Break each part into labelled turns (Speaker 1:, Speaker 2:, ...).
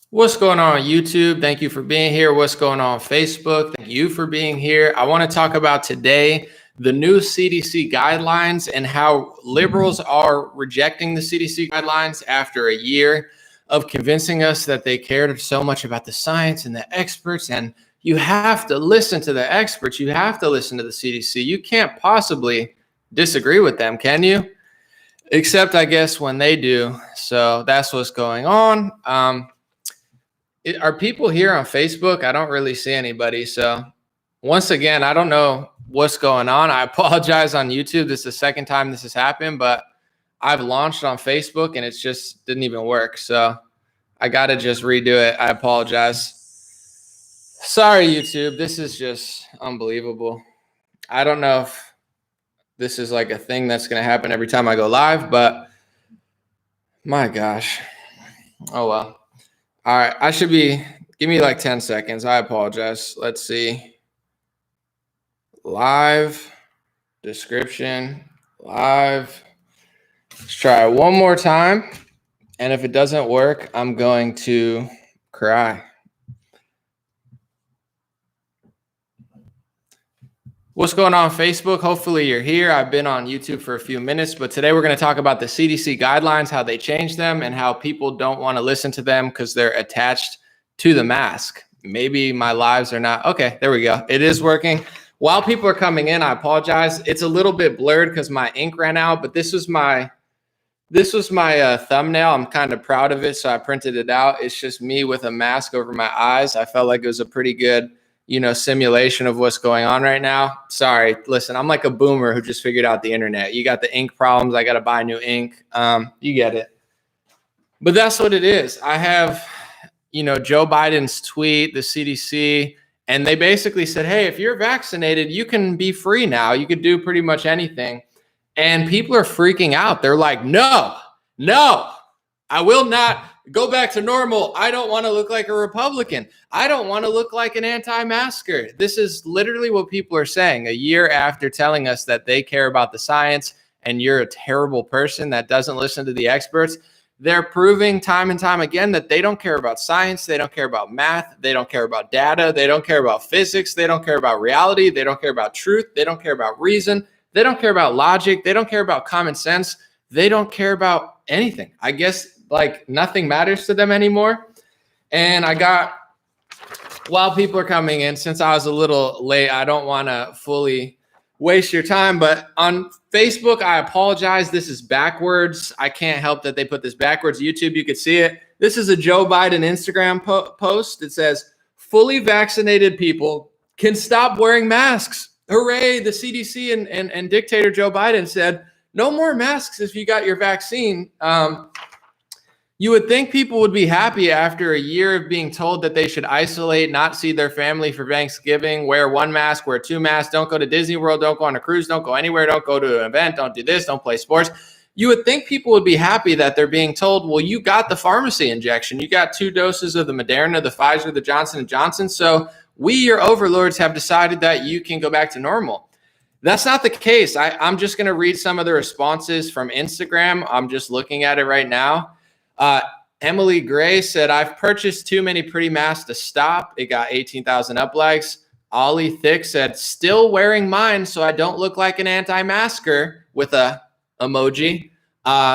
Speaker 1: What's going on YouTube? Thank you for being here. What's going on Facebook? Thank you for being here. I want to talk about today the new CDC guidelines and how liberals are rejecting the CDC guidelines after a year of convincing us that they cared so much about the science and the experts. And you have to listen to the experts. You have to listen to the CDC. You can't possibly disagree with them, can you? Except, I guess, when they do. So that's what's going on. Are people here on Facebook? I don't really see anybody. So once again, I don't know what's going on. I apologize on YouTube. This is the second time this has happened, but I've launched on Facebook and it's just didn't even work. So I got to just redo it. I apologize. Sorry, YouTube. This is just unbelievable. I don't know if this is like a thing that's going to happen every time I go live, but my gosh. Oh, well. All right, give me like 10 seconds. I apologize. Let's see. Live, description, live. Let's try it one more time. And if it doesn't work, I'm going to cry. What's going on Facebook? Hopefully you're here. I've been on YouTube for a few minutes, but today we're going to talk about the CDC guidelines, how they changed them, and how people don't want to listen to them because they're attached to the mask. Maybe my lives are not. Okay, there we go. It is working. While people are coming in, I apologize. It's a little bit blurred because my ink ran out, but this was my thumbnail. I'm kind of proud of it, so I printed it out. It's just me with a mask over my eyes. I felt like it was a pretty good simulation of what's going on right now. Sorry, listen, I'm like a boomer who just figured out the internet. You got the ink problems. I got to buy new ink. You get it. But that's what it is. I have, Joe Biden's tweet, the CDC, and they basically said, hey, if you're vaccinated, you can be free now. You could do pretty much anything. And people are freaking out. They're like, no, I will not go back to normal. I don't want to look like a Republican. I don't want to look like an anti-masker. This is literally what people are saying a year after telling us that they care about the science and you're a terrible person that doesn't listen to the experts. They're proving time and time again that they don't care about science. They don't care about math. They don't care about data. They don't care about physics. They don't care about reality. They don't care about truth. They don't care about reason. They don't care about logic. They don't care about common sense. They don't care about anything. I guess like nothing matters to them anymore. And while people are coming in, since I was a little late, I don't want to fully waste your time, but on Facebook, I apologize. This is backwards. I can't help that they put this backwards. YouTube, you could see it. This is a Joe Biden Instagram post. It says, fully vaccinated people can stop wearing masks. Hooray. The CDC and dictator Joe Biden said, no more masks if you got your vaccine. You would think people would be happy after a year of being told that they should isolate, not see their family for Thanksgiving, wear one mask, wear two masks, don't go to Disney World, don't go on a cruise, don't go anywhere, don't go to an event, don't do this, don't play sports. You would think people would be happy that they're being told, well, you got the pharmacy injection. You got 2 doses of the Moderna, the Pfizer, the Johnson & Johnson. So we, your overlords, have decided that you can go back to normal. That's not the case. I'm just going to read some of the responses from Instagram. I'm just looking at it right now. Emily Gray said, I've purchased too many pretty masks to stop. It got 18,000 up likes. Ollie Thick said, still wearing mine so I don't look like an anti-masker with a emoji.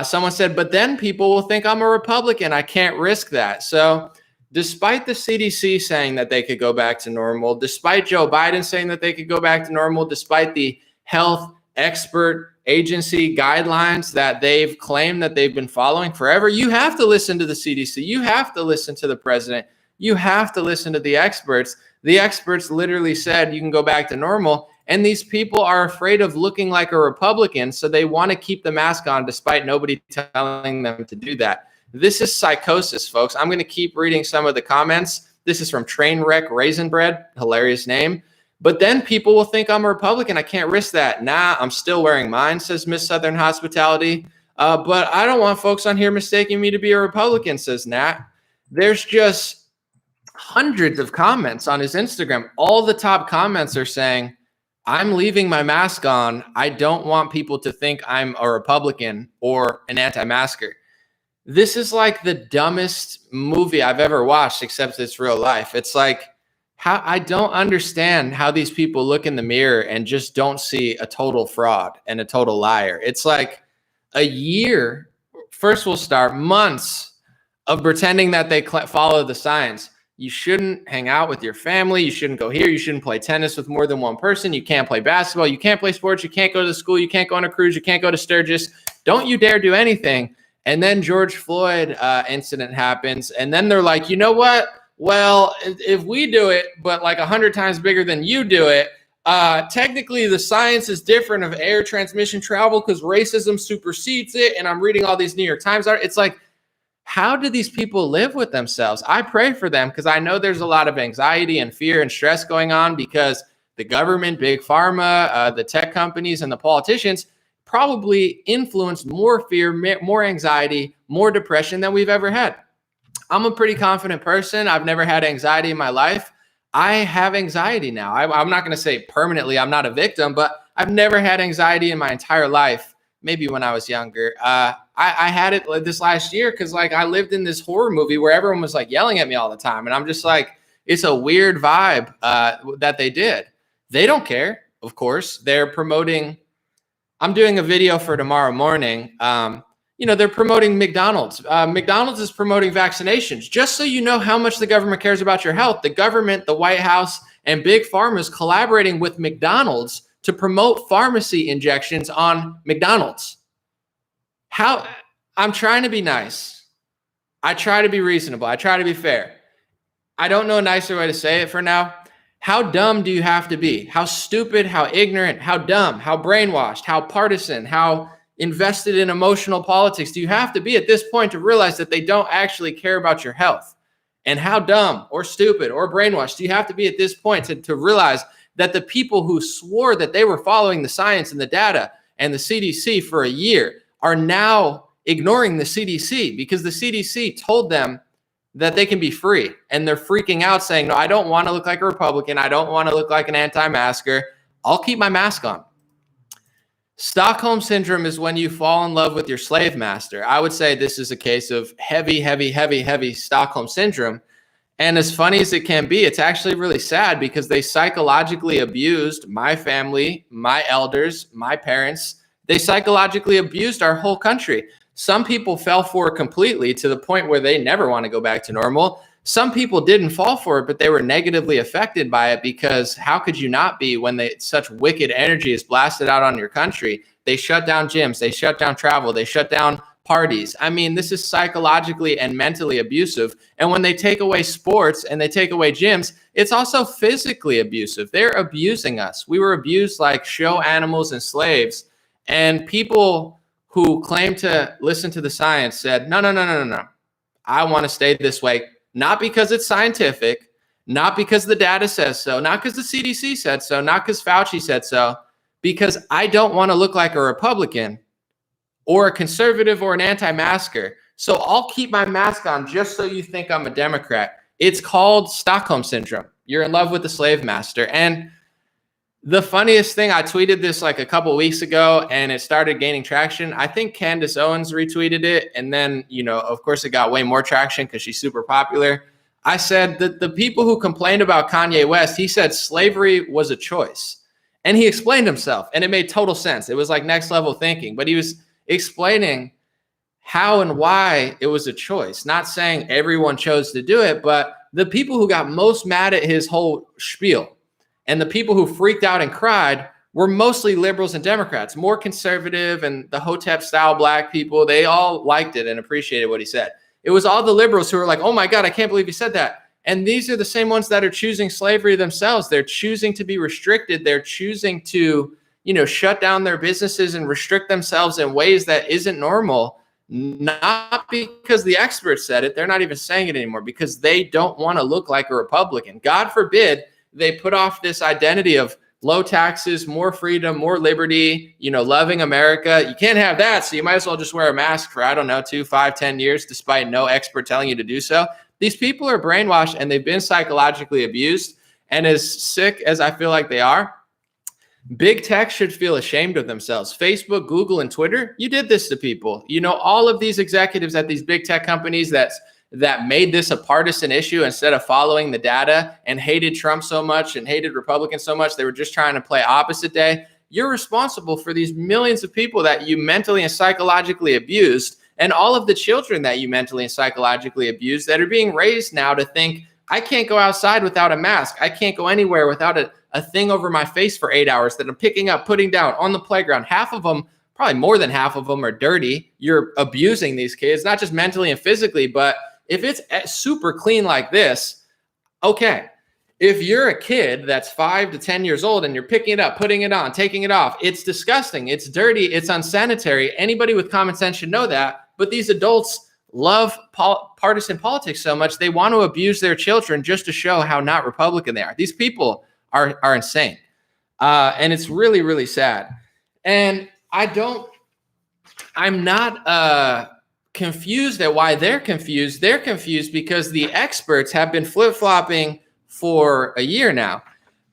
Speaker 1: Someone said, but then people will think I'm a Republican. I can't risk that. So despite the CDC saying that they could go back to normal, despite Joe Biden saying that they could go back to normal, despite the health expert agency guidelines that they've claimed that they've been following forever, you have to listen to the CDC. You have to listen to the president. You have to listen to the experts. The experts literally said you can go back to normal. And these people are afraid of looking like a Republican. So they want to keep the mask on despite nobody telling them to do that. This is psychosis, folks. I'm going to keep reading some of the comments. This is from Trainwreck Raisin Bread. Hilarious name. But then people will think I'm a Republican. I can't risk that. Nah, I'm still wearing mine, says Miss Southern Hospitality. But I don't want folks on here mistaking me to be a Republican, says Nat. There's just hundreds of comments on his Instagram. All the top comments are saying, I'm leaving my mask on. I don't want people to think I'm a Republican or an anti-masker. this is like the dumbest movie I've ever watched, except it's real life. It's like, how I don't understand how these people look in the mirror and just don't see a total fraud and a total liar. It's like a year, first we'll start months of pretending that they follow the science. You shouldn't hang out with your family. You shouldn't go here. You shouldn't play tennis with more than one person. You can't play basketball. You can't play sports. You can't go to school. You can't go on a cruise. You can't go to Sturgis. Don't you dare do anything. And then George Floyd incident happens. And then they're like, you know what? Well, if we do it, but like 100 times bigger than you do it, technically the science is different of air transmission travel because racism supersedes it. And I'm reading all these New York Times articles. It's like, how do these people live with themselves? I pray for them because I know there's a lot of anxiety and fear and stress going on because the government, big pharma, the tech companies, and the politicians probably influence more fear, more anxiety, more depression than we've ever had. I'm a pretty confident person. I've never had anxiety in my life. I have anxiety now. I'm not going to say permanently I'm not a victim, but I've never had anxiety in my entire life. Maybe when I was younger. I had it this last year because like I lived in this horror movie where everyone was like yelling at me all the time. And I'm just like, it's a weird vibe that they did. They don't care, of course. They're promoting, I'm doing a video for tomorrow morning. They're promoting McDonald's. McDonald's is promoting vaccinations. Just so you know how much the government cares about your health, the government, the White House, and big pharma is collaborating with McDonald's to promote pharmacy injections on McDonald's. How? I'm trying to be nice. I try to be reasonable. I try to be fair. I don't know a nicer way to say it for now. How dumb do you have to be? How stupid, how ignorant, how dumb, how brainwashed, how partisan, how invested in emotional politics do you have to be at this point to realize that they don't actually care about your health? And how dumb or stupid or brainwashed do you have to be at this point to realize that the people who swore that they were following the science and the data and the CDC for a year are now ignoring the CDC because the CDC told them that they can be free. And they're freaking out saying, no, I don't want to look like a Republican. I don't want to look like an anti-masker. I'll keep my mask on. Stockholm syndrome is when you fall in love with your slave master. I would say this is a case of heavy Stockholm syndrome. And as funny as it can be, it's actually really sad because they psychologically abused my family, my elders, my parents. They psychologically abused our whole country. Some people fell for it completely to the point where they never want to go back to normal. Some people didn't fall for it, but they were negatively affected by it because how could you not be when such wicked energy is blasted out on your country? They shut down gyms, they shut down travel, they shut down parties. I mean, this is psychologically and mentally abusive. And when they take away sports and they take away gyms, it's also physically abusive. They're abusing us. We were abused like show animals and slaves. And people who claim to listen to the science said, no. I want to stay this way. Not because it's scientific, not because the data says so, not because the CDC said so, not because Fauci said so, because I don't want to look like a Republican or a conservative or an anti-masker. So I'll keep my mask on just so you think I'm a Democrat. It's called Stockholm syndrome. You're in love with the slave master. And the funniest thing, I tweeted this like a couple weeks ago and it started gaining traction. I think Candace Owens retweeted it. And then, of course, it got way more traction because she's super popular. I said that the people who complained about Kanye West, he said slavery was a choice. And he explained himself and it made total sense. It was like next level thinking, but he was explaining how and why it was a choice, not saying everyone chose to do it, but the people who got most mad at his whole spiel and the people who freaked out and cried were mostly liberals and Democrats, more conservative and the Hotep style black people. They all liked it and appreciated what he said. It was all the liberals who were like, oh my God, I can't believe he said that. And these are the same ones that are choosing slavery themselves. They're choosing to be restricted. They're choosing to, shut down their businesses and restrict themselves in ways that isn't normal. Not because the experts said it. They're not even saying it anymore because they don't want to look like a Republican. God forbid they put off this identity of low taxes, more freedom, more liberty, loving America. You can't have that. So you might as well just wear a mask for, 2, 5, 10 years, despite no expert telling you to do so. These people are brainwashed and they've been psychologically abused. And as sick as I feel like they are, Big tech should feel ashamed of themselves. Facebook, Google, and Twitter, you did this to people. You know, all of these executives at these big tech companies that made this a partisan issue instead of following the data and hated Trump so much and hated Republicans so much, they were just trying to play opposite day. You're responsible for these millions of people that you mentally and psychologically abused, and all of the children that you mentally and psychologically abused that are being raised now to think, I can't go outside without a mask. I can't go anywhere without a thing over my face for 8 hours that I'm picking up, putting down on the playground. Half of them, probably more than half of them, are dirty. You're abusing these kids, not just mentally and physically, but if it's super clean like this, okay. If you're a kid that's 5 to 10 years old and you're picking it up, putting it on, taking it off, it's disgusting. It's dirty. It's unsanitary. Anybody with common sense should know that. But these adults love partisan politics so much, they want to abuse their children just to show how not Republican they are. These people are insane. And it's really, really sad. And I'm not confused at why they're confused. They're confused because the experts have been flip-flopping for a year now.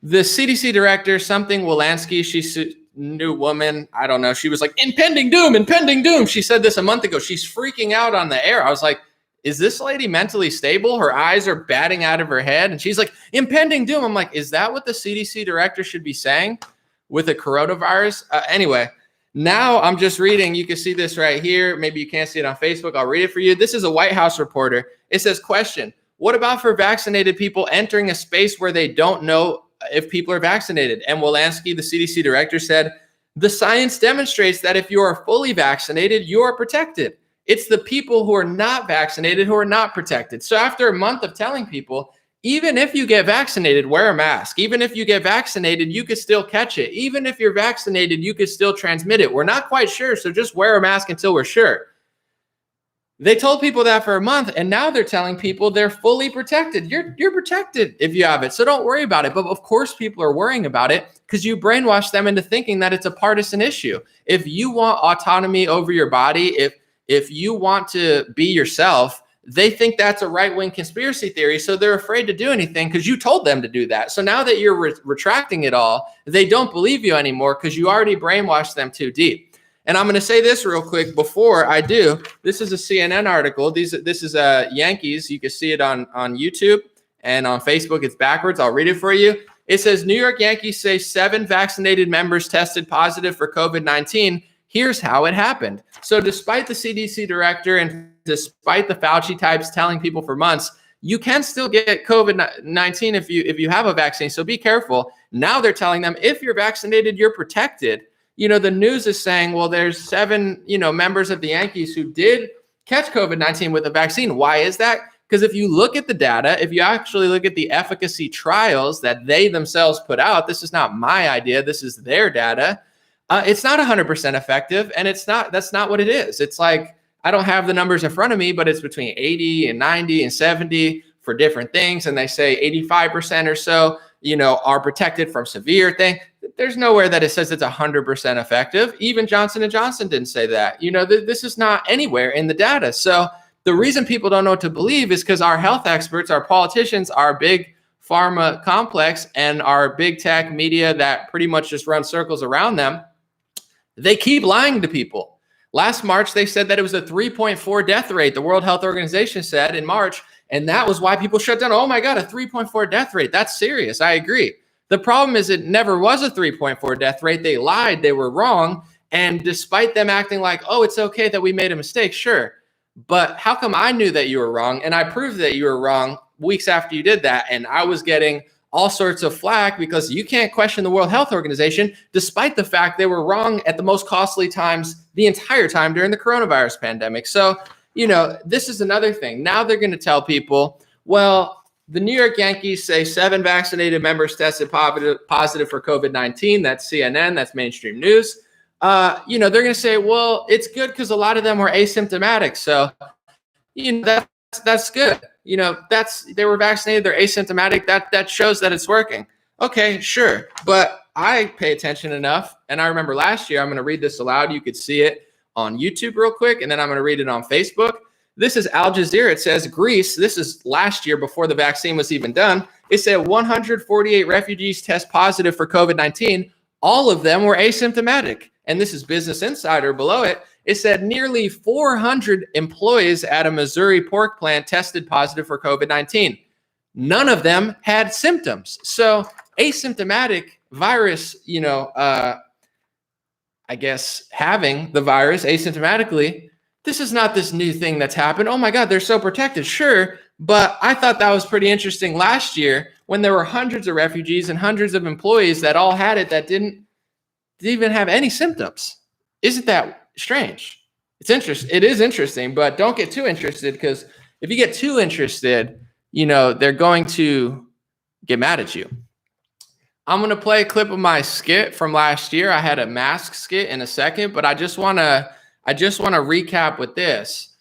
Speaker 1: The CDC director, something Walensky, she's a new woman. I don't know. She was like, impending doom, impending doom. She said this a month ago. She's freaking out on the air. I was like, is this lady mentally stable? Her eyes are batting out of her head. And she's like, impending doom. I'm like, is that what the CDC director should be saying with a coronavirus? Anyway, now I'm just reading. You can see this right here. Maybe you can't see it on Facebook. I'll read it for you. This is a White House reporter. It says, question, what about for vaccinated people entering a space where they don't know if people are vaccinated? And Walensky, the CDC director, said, the science demonstrates that if you are fully vaccinated, you are protected. It's the people who are not vaccinated who are not protected. So after a month of telling people, even if you get vaccinated, wear a mask. Even if you get vaccinated, you could still catch it. Even if you're vaccinated, you could still transmit it. We're not quite sure, so just wear a mask until we're sure. They told people that for a month, and now they're telling people they're fully protected. You're protected if you have it, so don't worry about it. But of course, people are worrying about it because you brainwash them into thinking that it's a partisan issue. If you want autonomy over your body, if you want to be yourself, they think that's a right-wing conspiracy theory, so they're afraid to do anything because you told them to do that. So now that you're retracting it all, they don't believe you anymore because you already brainwashed them too deep. And I'm going to say this real quick before I do. This is a CNN article. This is Yankees. You can see it on YouTube and on Facebook. It's backwards. I'll read it for you. It says, New York Yankees say 7 vaccinated members tested positive for COVID-19. Here's how it happened. So despite the CDC director and despite the Fauci types telling people for months, you can still get COVID-19 if you have a vaccine. So be careful. Now they're telling them if you're vaccinated, you're protected. You know, the news is saying, well, there's 7, members of the Yankees who did catch COVID-19 with a vaccine. Why is that? Because if you look at the data, if you actually look at the efficacy trials that they themselves put out, this is not my idea, this is their data. It's not 100% effective, and that's not what it is. It's like, I don't have the numbers in front of me, but it's between 80 and 90 and 70 for different things. And they say 85% or so, are protected from severe thing. There's nowhere that it says it's 100% effective. Even Johnson & Johnson didn't say that. This is not anywhere in the data. So the reason people don't know what to believe is because our health experts, our politicians, our big pharma complex, and our big tech media that pretty much just run circles around them, they keep lying to people. Last March, they said that it was a 3.4 death rate, the World Health Organization said in March, and that was why people shut down. Oh my God, a 3.4 death rate. That's serious. I agree. The problem is it never was a 3.4 death rate. They lied. They were wrong. And despite them acting like, oh, it's okay that we made a mistake, sure. But how come I knew that you were wrong and I proved that you were wrong weeks after you did that? And I was getting all sorts of flack because you can't question the World Health Organization, despite the fact they were wrong at the most costly times the entire time during the coronavirus pandemic. So, this is another thing. Now they're going to tell people, well, the New York Yankees say 7 vaccinated members tested positive for COVID-19. That's CNN. That's mainstream news. They're going to say, well, it's good because a lot of them were asymptomatic. So, that's good. They were vaccinated. They're asymptomatic. That shows that it's working. Okay, sure. But I pay attention enough. And I remember last year, I'm going to read this aloud. You could see it on YouTube real quick. And then I'm going to read it on Facebook. This is Al Jazeera. It says Greece. This is last year before the vaccine was even done. It said 148 refugees test positive for COVID-19. all of them were asymptomatic. And this is Business Insider below it. It said nearly 400 employees at a Missouri pork plant tested positive for COVID-19. None of them had symptoms. So asymptomatic virus, I guess having the virus asymptomatically, this is not this new thing that's happened. Oh my God, they're so protected. Sure. But I thought that was pretty interesting last year when there were hundreds of refugees and hundreds of employees that all had it that didn't even have any symptoms. Isn't that strange? It's interesting. It is interesting, but don't get too interested, because if you get too interested, they're going to get mad at you. I'm going to play a clip of my skit from last year. I had a mask skit in a second, but I just want to recap with this.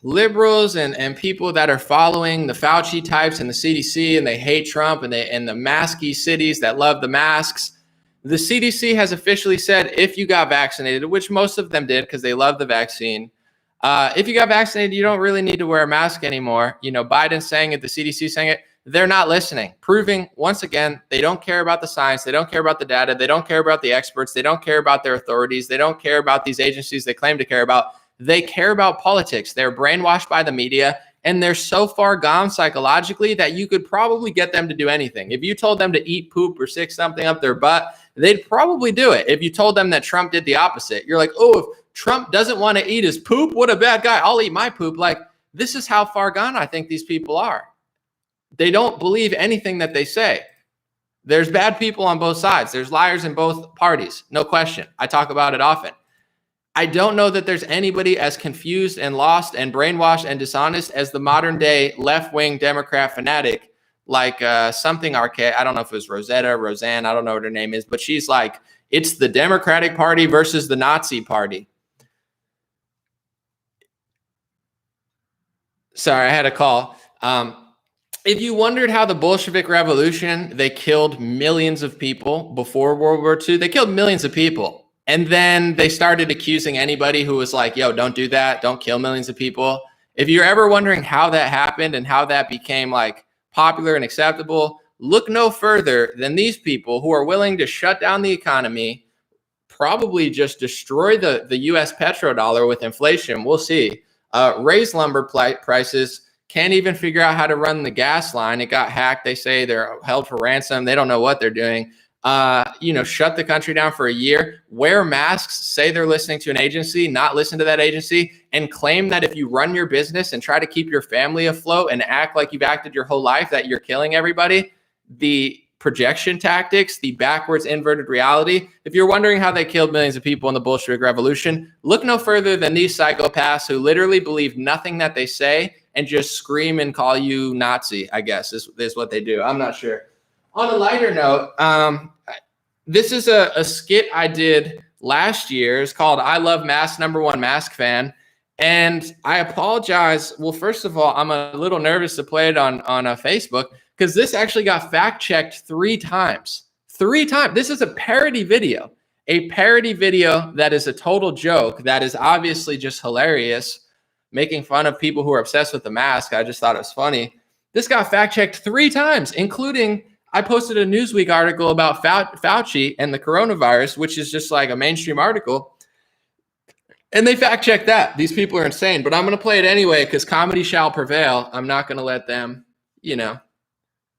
Speaker 1: Liberals and people that are following the Fauci types and the CDC, and they hate Trump, and the masky cities that love the masks. The CDC has officially said if you got vaccinated, which most of them did because they love the vaccine, if you got vaccinated, you don't really need to wear a mask anymore. Biden's saying it, the CDC saying it. They're not listening, proving once again, they don't care about the science. They don't care about the data. They don't care about the experts. They don't care about their authorities. They don't care about these agencies they claim to care about. They care about politics. They're brainwashed by the media, and they're so far gone psychologically that you could probably get them to do anything. If you told them to eat poop or stick something up their butt, they'd probably do it. If you told them that Trump did the opposite, you're like, oh, if Trump doesn't want to eat his poop, what a bad guy. I'll eat my poop. Like, this is how far gone I think these people are. They don't believe anything that they say. There's bad people on both sides. There's liars in both parties. No question. I talk about it often. I don't know that there's anybody as confused and lost and brainwashed and dishonest as the modern day left-wing Democrat fanatic, like something archaic. I don't know if it was Roseanne, I don't know what her name is, but she's like, it's the Democratic Party versus the Nazi Party. Sorry, I had a call. If you wondered how the Bolshevik Revolution, they killed millions of people before World War II, they killed millions of people. And then they started accusing anybody who was like, yo, don't do that. Don't kill millions of people. If you're ever wondering how that happened and how that became like popular and acceptable, look no further than these people who are willing to shut down the economy, probably just destroy the US petrodollar with inflation. We'll see. Raise lumber prices, can't even figure out how to run the gas line. It got hacked. They say they're held for ransom. They don't know what they're doing. Shut the country down for a year, wear masks, say they're listening to an agency, not listen to that agency, and claim that if you run your business and try to keep your family afloat and act like you've acted your whole life, that you're killing everybody. The projection tactics, the backwards inverted reality. If you're wondering how they killed millions of people in the Bolshevik Revolution, look no further than these psychopaths who literally believe nothing that they say and just scream and call you Nazi, I guess, is what they do. I'm not sure. On a lighter note, this is a skit I did last year. It's called I Love Masks, #1 mask fan. And I apologize. Well, first of all, I'm a little nervous to play it on Facebook because this actually got fact checked 3 times. 3 times. This is a parody video. A parody video that is a total joke, that is obviously just hilarious, making fun of people who are obsessed with the mask. I just thought it was funny. This got fact checked 3 times, including I posted a Newsweek article about Fauci and the coronavirus, which is just like a mainstream article. And they fact checked that. These people are insane, but I'm going to play it anyway because comedy shall prevail. I'm not going to let them,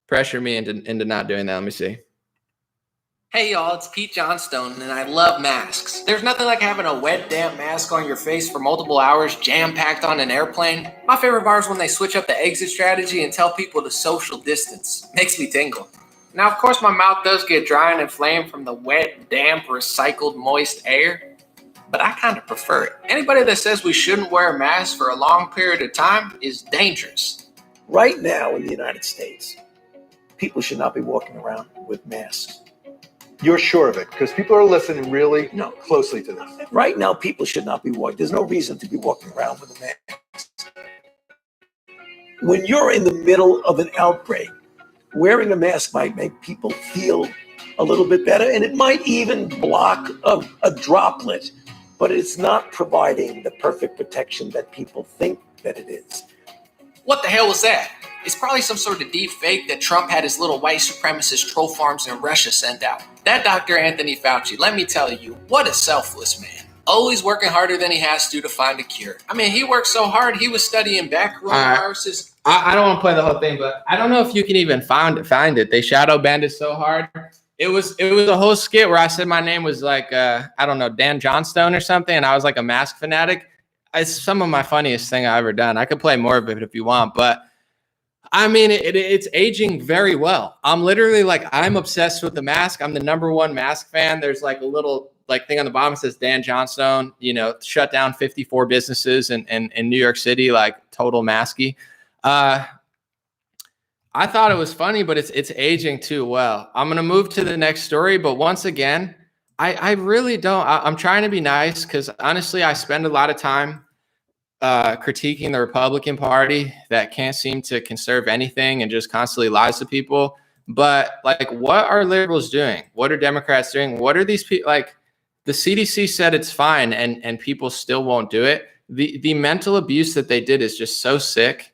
Speaker 1: pressure me into not doing that. Let me see. Hey y'all, it's Pete Johnstone, and I love masks. There's nothing like having a wet, damp mask on your face for multiple hours, jam-packed on an airplane. My favorite part is when they switch up the exit strategy and tell people to social distance. Makes me tingle. Now, of course, my mouth does get dry and inflamed from the wet, damp, recycled, moist air, but I kind of prefer it. Anybody that says we shouldn't wear a mask for a long period of time is dangerous.
Speaker 2: Right now in the United States, people should not be walking around with masks.
Speaker 3: You're sure of it? Because people are listening really closely to this.
Speaker 2: Right now, people should not be walking. There's no reason to be walking around with a mask. When you're in the middle of an outbreak, wearing a mask might make people feel a little bit better, and it might even block a droplet, but it's not providing the perfect protection that people think that it is.
Speaker 1: What the hell was that?
Speaker 4: It's probably some sort of deep fake that Trump had his little white supremacist troll farms in Russia sent out. That Dr. Anthony Fauci, let me tell you, what a selfless man. Always working harder than he has to find a cure. I mean, he worked so hard, he was studying back coronaviruses.
Speaker 1: I don't want to play the whole thing, but I don't know if you can even find it. They shadow banned it so hard. It was a whole skit where I said my name was like, I don't know, Dan Johnstone or something, and I was like a mask fanatic. It's some of my funniest thing I've ever done. I could play more of it if you want, but I mean, it's aging very well. I'm literally like, I'm obsessed with the mask. I'm the #1 mask fan. There's like a little like thing on the bottom that says Dan Johnstone, shut down 54 businesses in New York City, like total masky. I thought it was funny, but it's aging too well. I'm going to move to the next story. But once again, I really don't. I'm trying to be nice because honestly, I spend a lot of time critiquing the Republican Party that can't seem to conserve anything and just constantly lies to people. But like, what are liberals doing? What are Democrats doing? What are these people like? The CDC said it's fine, and people still won't do it. The mental abuse that they did is just so sick.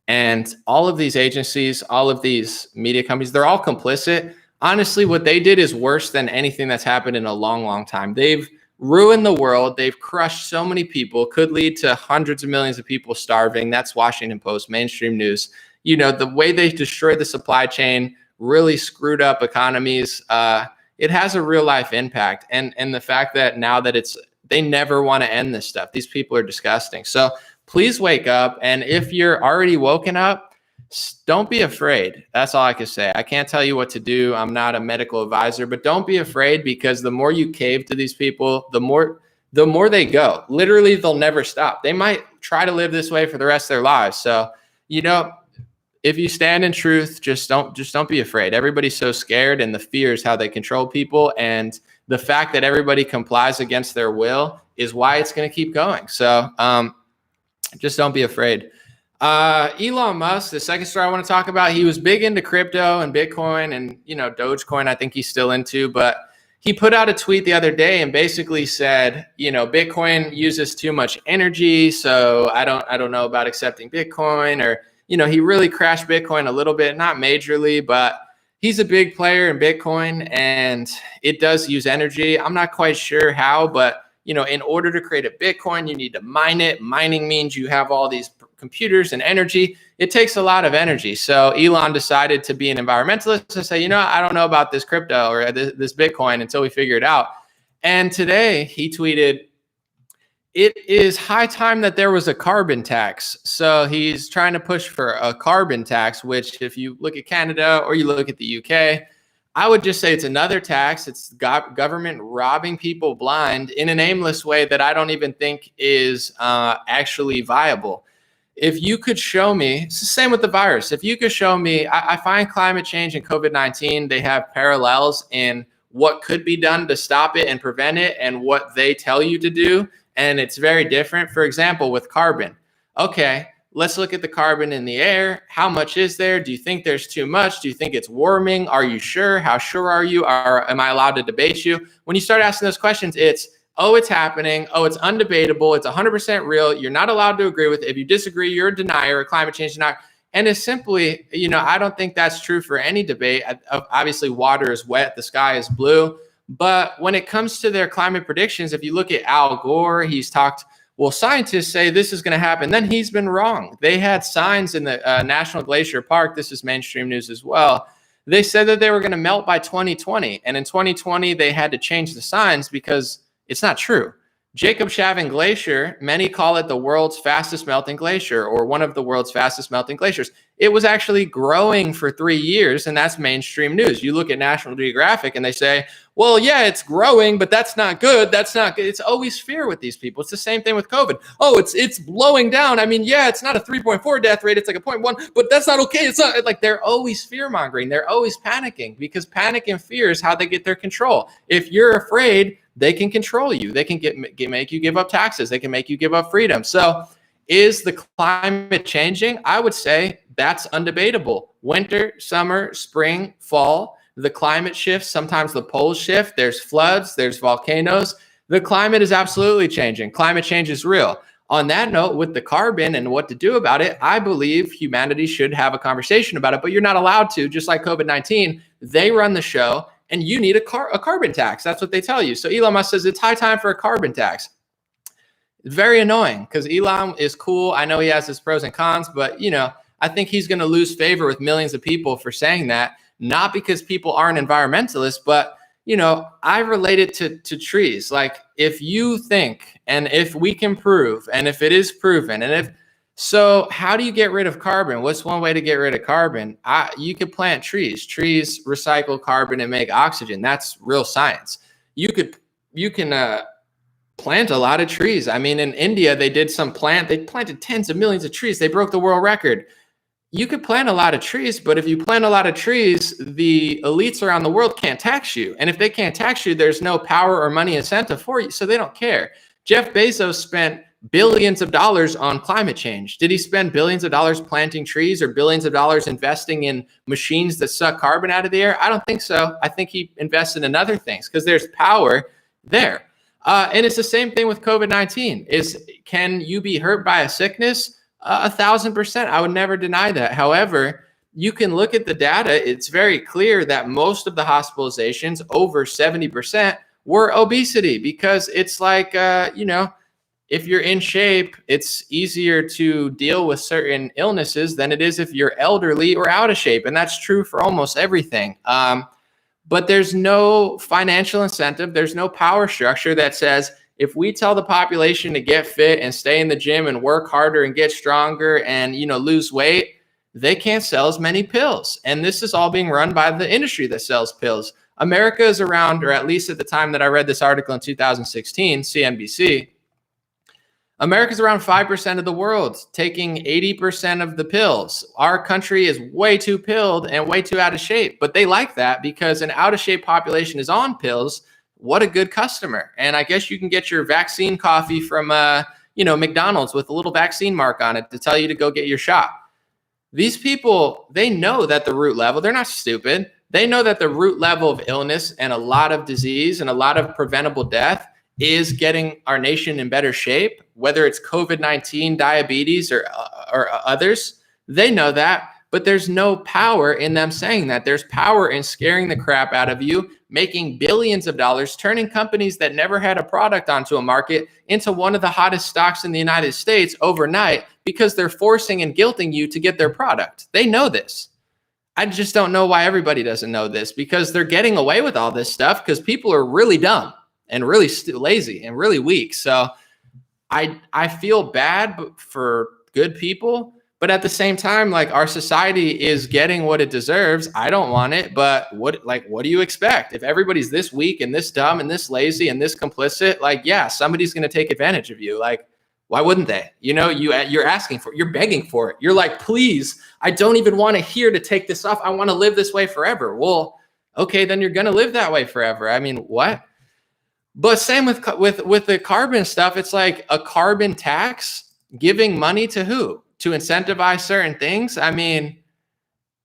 Speaker 1: And all of these agencies, all of these media companies, they're all complicit. Honestly, what they did is worse than anything that's happened in a long, long time. They've ruined the world. They've crushed so many people, could lead to hundreds of millions of people starving. That's Washington Post, mainstream news. The way they destroyed the supply chain, really screwed up economies. It has a real life impact. And the fact that now that they never want to end this stuff. These people are disgusting. So please wake up. And if you're already woken up, don't be afraid. That's all I can say. I can't tell you what to do. I'm not a medical advisor, but don't be afraid, because the more you cave to these people, the more they go. Literally, they'll never stop. They might try to live this way for the rest of their lives. So, if you stand in truth, just don't be afraid. Everybody's so scared, and the fear is how they control people. And the fact that everybody complies against their will is why it's going to keep going. So just don't be afraid. Elon Musk, the second story I want to talk about, he was big into crypto and Bitcoin and, Dogecoin, I think he's still into, but he put out a tweet the other day and basically said, Bitcoin uses too much energy. So I don't know about accepting Bitcoin, or, he really crashed Bitcoin a little bit, not majorly, but he's a big player in Bitcoin and it does use energy. I'm not quite sure how, but in order to create a Bitcoin, you need to mine it. Mining means you have all these computers and energy. It takes a lot of energy. So Elon decided to be an environmentalist and say, I don't know about this crypto or this Bitcoin until we figure it out. And today he tweeted, it is high time that there was a carbon tax. So he's trying to push for a carbon tax, which if you look at Canada or you look at the UK, I would just say it's another tax. It's government robbing people blind in an aimless way that I don't even think is actually viable. If you could show me, it's the same with the virus. If you could show me, I find climate change and COVID-19, they have parallels in what could be done to stop it and prevent it and what they tell you to do. And it's very different. For example, with carbon. Okay, let's look at the carbon in the air. How much is there? Do you think there's too much? Do you think it's warming? Are you sure? How sure are you? Am I allowed to debate you? When you start asking those questions, it's happening. Oh, it's undebatable. It's 100% real. You're not allowed to agree with it. If you disagree, you're a denier, a climate change denier. And it's simply, I don't think that's true for any debate. Obviously, water is wet. The sky is blue. But when it comes to their climate predictions, if you look at Al Gore, he's talked, well, scientists say this is going to happen. Then he's been wrong. They had signs in the National Glacier Park. This is mainstream news as well. They said that they were going to melt by 2020. And in 2020, they had to change the signs because it's not true. Jacob Shavin Glacier, many call it the world's fastest melting glacier or one of the world's fastest melting glaciers. It was actually growing for 3 years, and that's mainstream news. You look at National Geographic and they say, well, yeah, it's growing, but that's not good. That's not good. It's always fear with these people. It's the same thing with COVID. Oh, it's blowing down. I mean, yeah, it's not a 3.4 death rate. It's like a 0.1, but that's not okay. It's not like they're always fear mongering. They're always panicking because panic and fear is how they get their control. If you're afraid, they can control you. They can make you give up taxes. They can make you give up freedom. So is the climate changing? I would say that's undebatable. Winter, summer, spring, fall, the climate shifts. Sometimes the poles shift. There's floods. There's volcanoes. The climate is absolutely changing. Climate change is real. on that note, with the carbon and what to do about it, I believe humanity should have a conversation about it, but you're not allowed to. Just like COVID-19, they run the show, and you need a carbon tax. That's what they tell you. So Elon Musk says it's high time for a carbon tax. Very annoying, because Elon is cool. I know he has his pros and cons, but I think he's going to lose favor with millions of people for saying that, not because people aren't environmentalists, but I relate it to trees. Like, if you think, and if we can prove, and if it is proven, so how do you get rid of carbon? What's one way to get rid of carbon? You could plant trees. Trees recycle carbon and make oxygen. That's real science. You can plant a lot of trees. I mean, in India, they planted tens of millions of trees. They broke the world record. You could plant a lot of trees, but if you plant a lot of trees, the elites around the world can't tax you. And if they can't tax you, there's no power or money incentive for you. So they don't care. Jeff Bezos spent billions of dollars on climate change. Did he spend billions of dollars planting trees or billions of dollars investing in machines that suck carbon out of the air? I don't think so. I think he invested in other things because there's power there. And it's the same thing with COVID-19. Can you be hurt by a sickness? 1,000%. I would never deny that. However, you can look at the data. It's very clear that most of the hospitalizations, over 70%, were obesity, because it's like, if you're in shape, it's easier to deal with certain illnesses than it is if you're elderly or out of shape. And that's true for almost everything. But there's no financial incentive. There's no power structure that says, if we tell the population to get fit and stay in the gym and work harder and get stronger and, lose weight, they can't sell as many pills. And this is all being run by the industry that sells pills. America is around, or at least at the time that I read this article in 2016, CNBC, America's around 5% of the world, taking 80% of the pills. Our country is way too pilled and way too out of shape. But they like that because an out of shape population is on pills. What a good customer. And I guess you can get your vaccine coffee from, McDonald's with a little vaccine mark on it to tell you to go get your shot. These people, they know that the root level, they're not stupid. They know that the root level of illness and a lot of disease and a lot of preventable death is getting our nation in better shape, whether it's COVID-19, diabetes, or others. They know that, but there's no power in them saying that. There's power in scaring the crap out of you, making billions of dollars, turning companies that never had a product onto a market into one of the hottest stocks in the United States overnight because they're forcing and guilting you to get their product. They know this. I just don't know why everybody doesn't know this, because they're getting away with all this stuff because people are really dumb and really lazy and really weak. So I feel bad for good people, but at the same time, like, our society is getting what it deserves. I don't want it, but what do you expect? If everybody's this weak and this dumb and this lazy and this complicit, somebody's going to take advantage of you. Like, why wouldn't they? You're asking for it. You're begging for it. You're like, please, I don't even want to hear to take this off. I want to live this way forever. Well, okay, then you're going to live that way forever. I mean, what? But same with the carbon stuff. It's like a carbon tax, giving money to who? To incentivize certain things? I mean,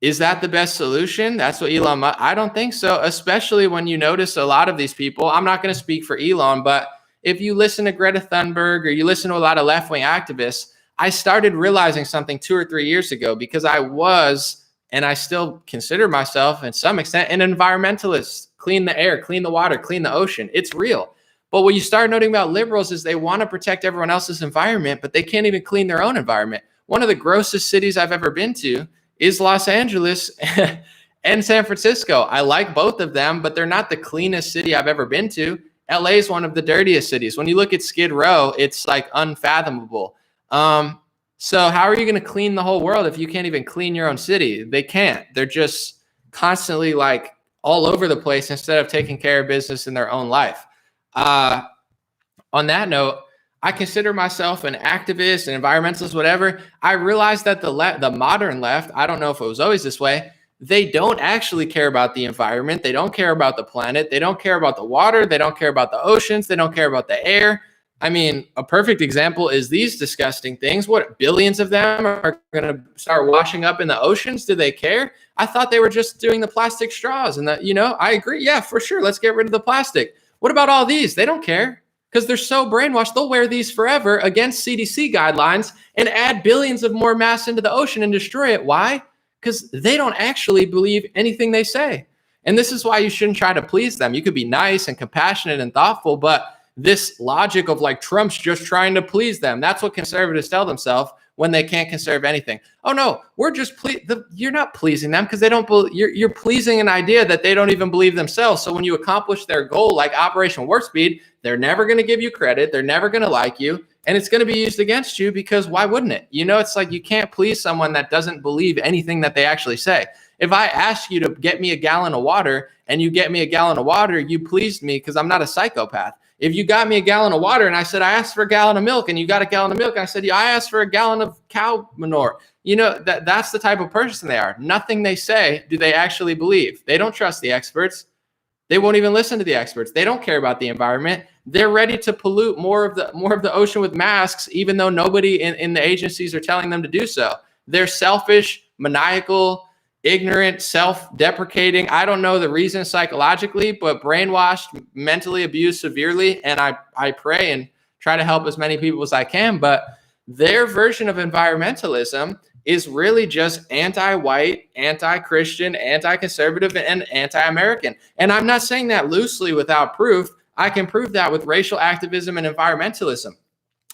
Speaker 1: is that the best solution? That's what Elon Musk, I don't think so, especially when you notice a lot of these people. I'm not going to speak for Elon, but if you listen to Greta Thunberg or you listen to a lot of left-wing activists, I started realizing something 2 or 3 years ago, because I was, and I still consider myself in some extent, an environmentalist. Clean the air, clean the water, clean the ocean. It's real. But what you start noting about liberals is they want to protect everyone else's environment, but they can't even clean their own environment. One of the grossest cities I've ever been to is Los Angeles and San Francisco. I like both of them, but they're not the cleanest city I've ever been to. LA is one of the dirtiest cities. When you look at Skid Row, it's like unfathomable. So how are you going to clean the whole world if you can't even clean your own city? They can't. They're just constantly like all over the place instead of taking care of business in their own life. On that note, I consider myself an activist, an environmentalist, whatever. I realized that the modern left, I don't know if it was always this way, they don't actually care about the environment. They don't care about the planet. They don't care about the water. They don't care about the oceans. They don't care about the air. I mean, a perfect example is these disgusting things. What, billions of them are going to start washing up in the oceans? Do they care? I thought they were just doing the plastic straws and that, I agree. Yeah, for sure. Let's get rid of the plastic. What about all these? They don't care. because they're so brainwashed. They'll wear these forever against CDC guidelines and add billions of more masks into the ocean and destroy it. Why? Because they don't actually believe anything they say. And this is why you shouldn't try to please them. You could be nice and compassionate and thoughtful, but this logic of like Trump's just trying to please them, that's what conservatives tell themselves when they can't conserve anything. Oh no, we're just you're not pleasing them because they don't you're pleasing an idea that they don't even believe themselves. So when you accomplish their goal, like Operation Warp Speed, they're never going to give you credit. They're never going to like you. And it's going to be used against you because why wouldn't it? You know, it's like you can't please someone that doesn't believe anything that they actually say. If I ask you to get me a gallon of water and you get me a gallon of water, you pleased me because I'm not a psychopath. If you got me a gallon of water and I said, I asked for a gallon of milk and you got a gallon of milk, and I said, yeah, I asked for a gallon of cow manure. You know, that's the type of person they are. Nothing they say do they actually believe. They don't trust the experts. They won't even listen to the experts. They don't care about the environment. They're ready to pollute more of the ocean with masks, even though nobody in the agencies are telling them to do so. They're selfish, maniacal, ignorant, self-deprecating. I don't know the reason psychologically, but brainwashed, mentally abused severely. And I pray and try to help as many people as I can. But their version of environmentalism is really just anti-white, anti-Christian, anti-conservative, and anti-American. And I'm not saying that loosely without proof. I can prove that with racial activism and environmentalism.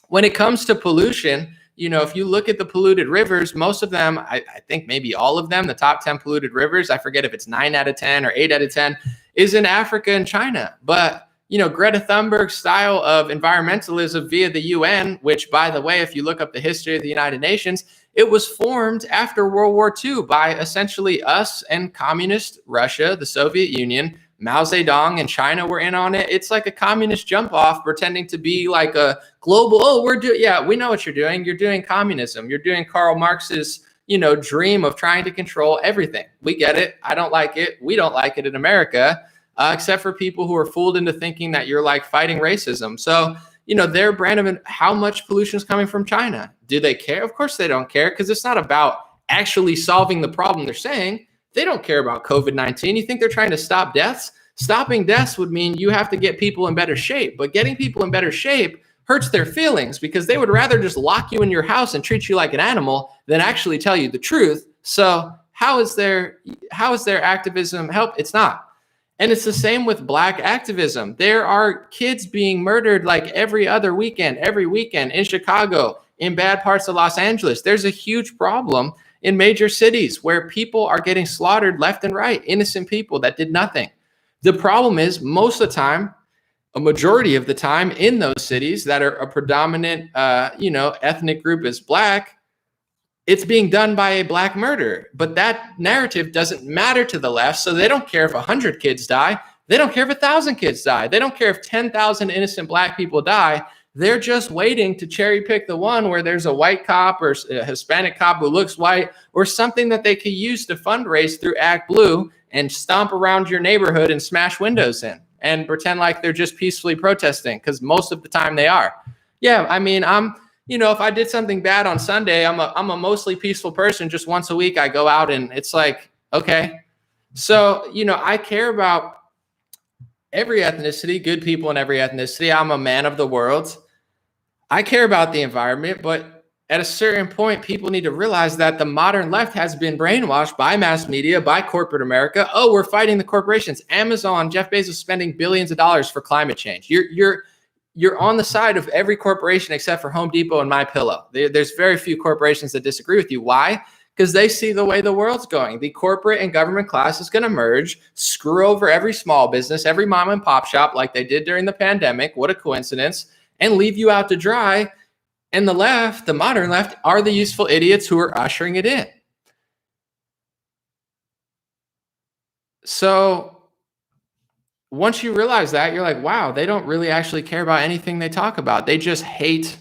Speaker 1: When it comes to pollution, you know, if you look at the polluted rivers, most of them, I think maybe all of them, the top 10 polluted rivers, I forget if it's 9 out of 10 or 8 out of 10, is in Africa and China. But, you know, Greta Thunberg's style of environmentalism via the UN, which, by the way, if you look up the history of the United Nations, it was formed after World War II by essentially us and communist Russia, the Soviet Union. Mao Zedong and China were in on it. It's like a communist jump off pretending to be like a global, we know what you're doing. You're doing communism. You're doing Karl Marx's, you know, dream of trying to control everything. We get it. I don't like it. We don't like it in America, except for people who are fooled into thinking that you're like fighting racism. So, you know, their brand of how much pollution is coming from China. Do they care? Of course they don't care, because it's not about actually solving the problem they're saying. They don't care about COVID-19. You think they're trying to stop deaths? Stopping deaths would mean you have to get people in better shape. But getting people in better shape hurts their feelings, because they would rather just lock you in your house and treat you like an animal than actually tell you the truth. So how is their activism help? It's not. And it's the same with Black activism. There are kids being murdered like every weekend in Chicago, in bad parts of Los Angeles. There's a huge problem in major cities where people are getting slaughtered left and right, innocent people that did nothing. The problem is most of the time, a majority of the time in those cities that are a predominant, ethnic group is Black, it's being done by a Black murderer. But that narrative doesn't matter to the left. So they don't care if 100 kids die. They don't care if 1,000 kids die. They don't care if 10,000 innocent Black people die. They're just waiting to cherry pick the one where there's a white cop or a Hispanic cop who looks white, or something that they could use to fundraise through Act Blue and stomp around your neighborhood and smash windows in and pretend like they're just peacefully protesting, because most of the time they are. Yeah, I mean, if I did something bad on Sunday, I'm a mostly peaceful person. Just once a week I go out, and it's like, okay. So, I care about every ethnicity, good people in every ethnicity. I'm a man of the world. I care about the environment, but at a certain point, people need to realize that the modern left has been brainwashed by mass media, by corporate America. Oh, we're fighting the corporations. Amazon, Jeff Bezos spending billions of dollars for climate change. You're on the side of every corporation except for Home Depot and MyPillow. There's very few corporations that disagree with you. Why? Because they see the way the world's going. The corporate and government class is going to merge, screw over every small business, every mom and pop shop like they did during the pandemic. What a coincidence. And leave you out to dry. And the left, the modern left, are the useful idiots who are ushering it in. So once you realize that, you're like, wow, they don't really actually care about anything they talk about. They just hate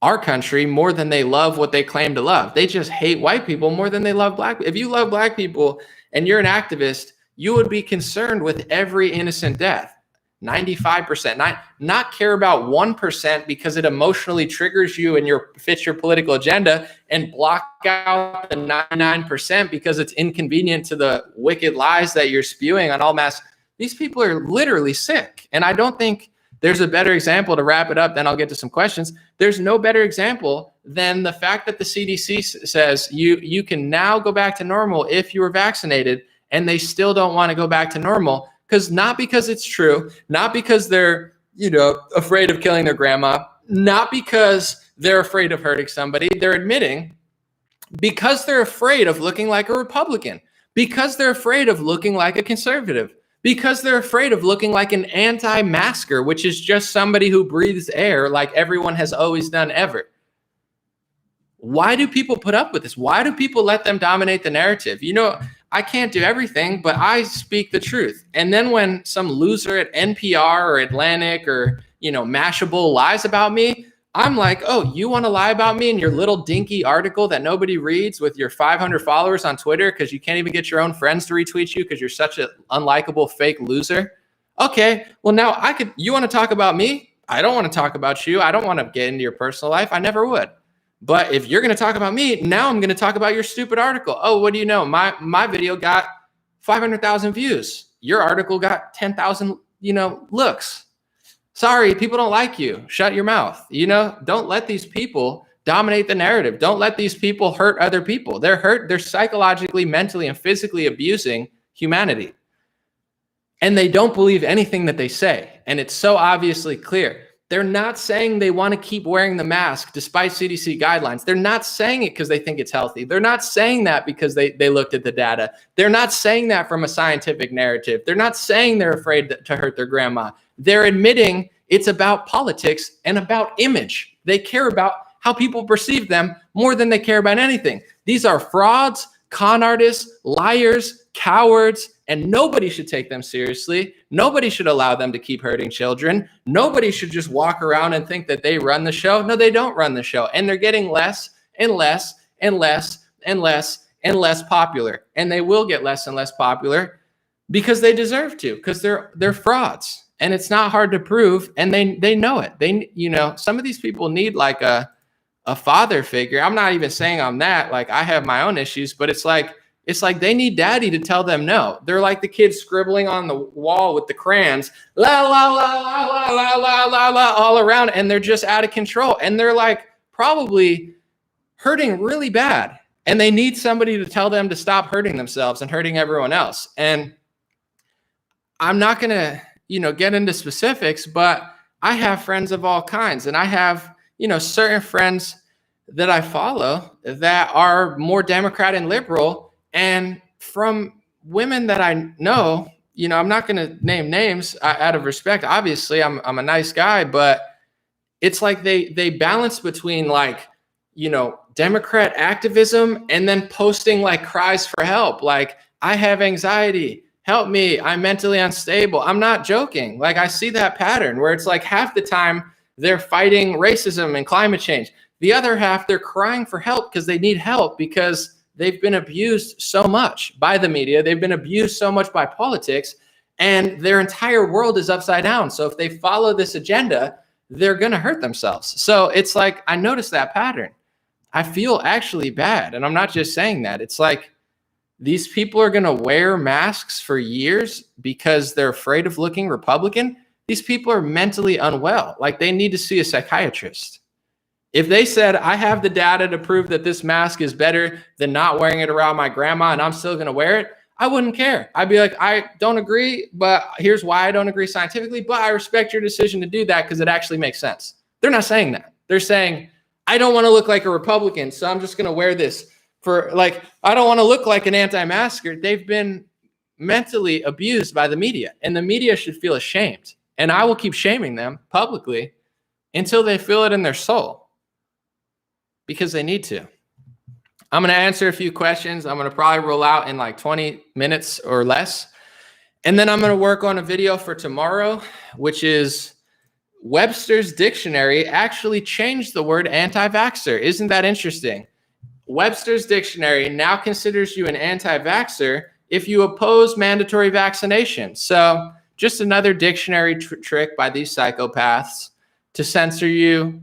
Speaker 1: our country more than they love what they claim to love. They just hate white people more than they love Black people. If you love Black people and you're an activist, you would be concerned with every innocent death. 95%, not care about 1% because it emotionally triggers you and fits your political agenda, and block out the 99% because it's inconvenient to the wicked lies that you're spewing on all mass. These people are literally sick. And I don't think there's a better example to wrap it up. Then I'll get to some questions. There's no better example than the fact that the CDC says you can now go back to normal if you were vaccinated, and they still don't want to go back to normal not because it's true, not because they're, afraid of killing their grandma, not because they're afraid of hurting somebody. They're admitting because they're afraid of looking like a Republican, because they're afraid of looking like a conservative, because they're afraid of looking like an anti-masker, which is just somebody who breathes air like everyone has always done ever. Why do people put up with this? Why do people let them dominate the narrative? I can't do everything, but I speak the truth. And then when some loser at NPR or Atlantic or, Mashable lies about me, I'm like, oh, you want to lie about me in your little dinky article that nobody reads with your 500 followers on Twitter because you can't even get your own friends to retweet you because you're such an unlikable fake loser? Okay, well, now you want to talk about me? I don't want to talk about you. I don't want to get into your personal life. I never would. But if you're going to talk about me, now I'm going to talk about your stupid article. Oh, what do you know? My video got 500,000 views. Your article got 10,000, looks. Sorry, people don't like you. Shut your mouth. Don't let these people dominate the narrative. Don't let these people hurt other people. They're psychologically, mentally, and physically abusing humanity. And they don't believe anything that they say. And it's so obviously clear. They're not saying they want to keep wearing the mask despite CDC guidelines. They're not saying it because they think it's healthy. They're not saying that because they looked at the data. They're not saying that from a scientific narrative. They're not saying they're afraid to hurt their grandma. They're admitting it's about politics and about image. They care about how people perceive them more than they care about anything. These are frauds, con artists, liars, cowards, and nobody should take them seriously. Nobody should allow them to keep hurting children. Nobody should just walk around and think that they run the show. No, they don't run the show. And they're getting less and less and less and less and less popular. And they will get less and less popular because they deserve to, because they're frauds. And it's not hard to prove, and they know it. Some of these people need like a father figure. I'm not even saying I'm that. Like, I have my own issues, but it's like they need daddy to tell them no. They're like the kids scribbling on the wall with the crayons, la, la, la, la, la, la, la, la, la, all around, and they're just out of control. And they're like probably hurting really bad. And they need somebody to tell them to stop hurting themselves and hurting everyone else. And I'm not going to, get into specifics, but I have friends of all kinds. And I have, certain friends that I follow that are more Democrat and liberal. And from women that I know, I'm not going to name names out of respect. Obviously, I'm a nice guy, but it's like they balance between Democrat activism and then posting like cries for help. Like, I have anxiety. Help me. I'm mentally unstable. I'm not joking. Like, I see that pattern where it's like half the time they're fighting racism and climate change. The other half, they're crying for help because they need help because they've been abused so much by the media. They've been abused so much by politics, and their entire world is upside down. So if they follow this agenda, they're going to hurt themselves. So it's like, I noticed that pattern. I feel actually bad. And I'm not just saying that. It's like, these people are going to wear masks for years because they're afraid of looking Republican. These people are mentally unwell. Like, they need to see a psychiatrist. If they said, I have the data to prove that this mask is better than not wearing it around my grandma and I'm still going to wear it, I wouldn't care. I'd be like, I don't agree, but here's why I don't agree scientifically, but I respect your decision to do that because it actually makes sense. They're not saying that. They're saying, I don't want to look like a Republican, so I'm just going to wear this I don't want to look like an anti-masker. They've been mentally abused by the media, and the media should feel ashamed. And I will keep shaming them publicly until they feel it in their soul, because they need to. I'm going to answer a few questions. I'm going to probably roll out in like 20 minutes or less. And then I'm going to work on a video for tomorrow, which is Webster's dictionary actually changed the word anti-vaxxer. Isn't that interesting? Webster's dictionary now considers you an anti-vaxxer if you oppose mandatory vaccination. So just another dictionary trick by these psychopaths to censor you,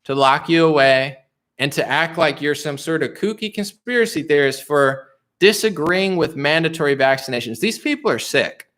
Speaker 1: to lock you away, and to act like you're some sort of kooky conspiracy theorist for disagreeing with mandatory vaccinations. These people are sick.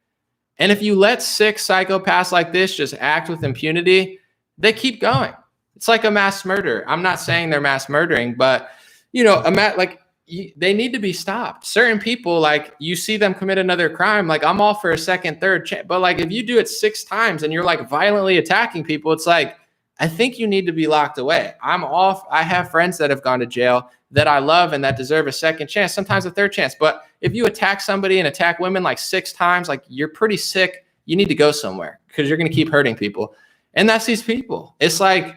Speaker 1: And if you let sick psychopaths like this just act with impunity, they keep going. It's like a mass murder. I'm not saying they're mass murdering, but they need to be stopped. Certain people, like you see them commit another crime, like I'm all for a second, third chance. But like if you do it 6 times and you're like violently attacking people, it's like, I think you need to be locked away. I'm off. I have friends that have gone to jail that I love and that deserve a second chance, sometimes a third chance. But if you attack somebody and attack women like 6 times, like you're pretty sick. You need to go somewhere because you're going to keep hurting people. And that's these people. It's like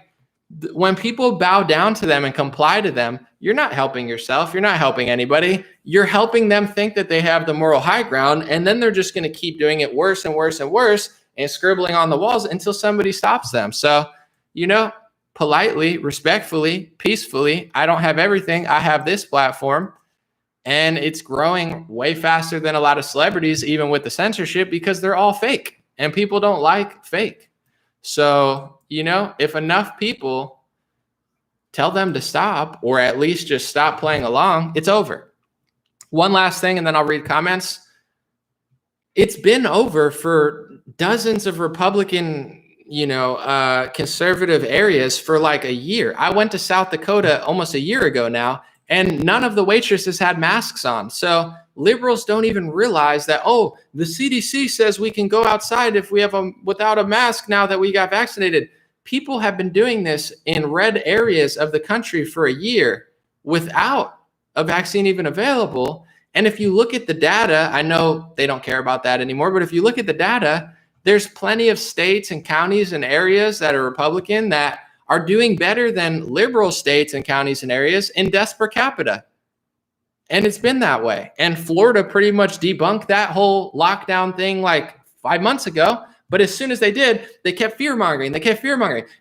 Speaker 1: when people bow down to them and comply to them, you're not helping yourself. You're not helping anybody. You're helping them think that they have the moral high ground. And then they're just going to keep doing it worse and worse and worse and scribbling on the walls until somebody stops them. So, politely, respectfully, peacefully, I don't have everything. I have this platform, and it's growing way faster than a lot of celebrities, even with the censorship, because they're all fake and people don't like fake. So, if enough people tell them to stop, or at least just stop playing along, it's over. One last thing, and then I'll read comments. It's been over for dozens of Republican conservative areas for like a year. I went to South Dakota almost a year ago now, and none of the waitresses had masks on. So liberals don't even realize that, the CDC says we can go outside if we have without a mask now that we got vaccinated. People have been doing this in red areas of the country for a year without a vaccine even available. And if you look at the data, I know they don't care about that anymore, but if you look at the data, there's plenty of states and counties and areas that are Republican that are doing better than liberal states and counties and areas in deaths per capita. And it's been that way. And Florida pretty much debunked that whole lockdown thing like 5 months ago. But as soon as they did, they kept fear-mongering.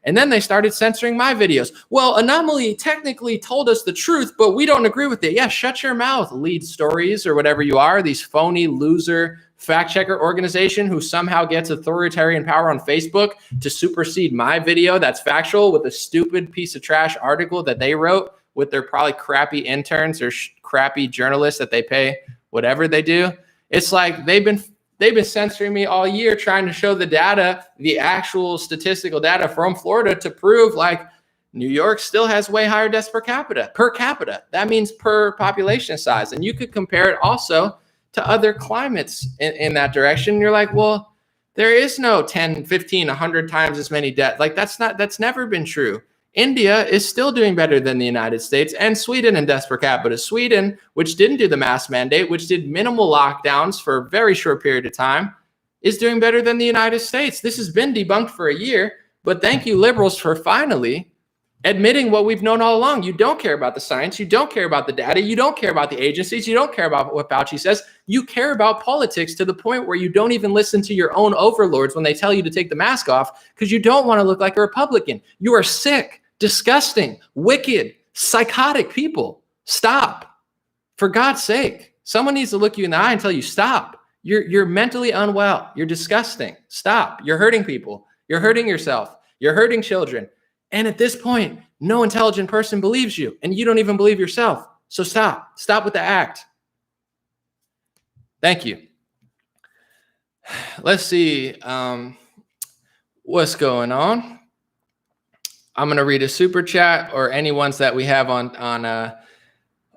Speaker 1: And then they started censoring my videos. Well, Anomaly technically told us the truth, but we don't agree with it. Yeah, shut your mouth, Lead Stories or whatever you are, these phony loser fact checker organization who somehow gets authoritarian power on Facebook to supersede my video that's factual with a stupid piece of trash article that they wrote with their probably crappy interns or crappy journalists that they pay whatever they do. It's like they've been censoring me all year, trying to show the data, the actual statistical data from Florida to prove like New York still has way higher deaths per capita. That means per population size. And you could compare it also to other climates in that direction. You're like, well, there is no 10, 15, 100 times as many deaths. Like that's never been true. India is still doing better than the United States and Sweden in deaths per capita. Sweden, which didn't do the mask mandate, which did minimal lockdowns for a very short period of time, is doing better than the United States. This has been debunked for a year, but thank you, liberals, for finally admitting what we've known all along. You don't care about the science. You don't care about the data. You don't care about the agencies. You don't care about what Fauci says. You care about politics to the point where you don't even listen to your own overlords when they tell you to take the mask off because you don't want to look like a Republican. You are sick, disgusting, wicked, psychotic people. Stop. For God's sake. Someone needs to look you in the eye and tell you, stop. You're mentally unwell. You're disgusting. Stop. You're hurting people. You're hurting yourself. You're hurting children. And at this point, no intelligent person believes you, and you don't even believe yourself. So stop. Stop with the act. Thank you. Let's see what's going on. I'm going to read a super chat or any ones that we have on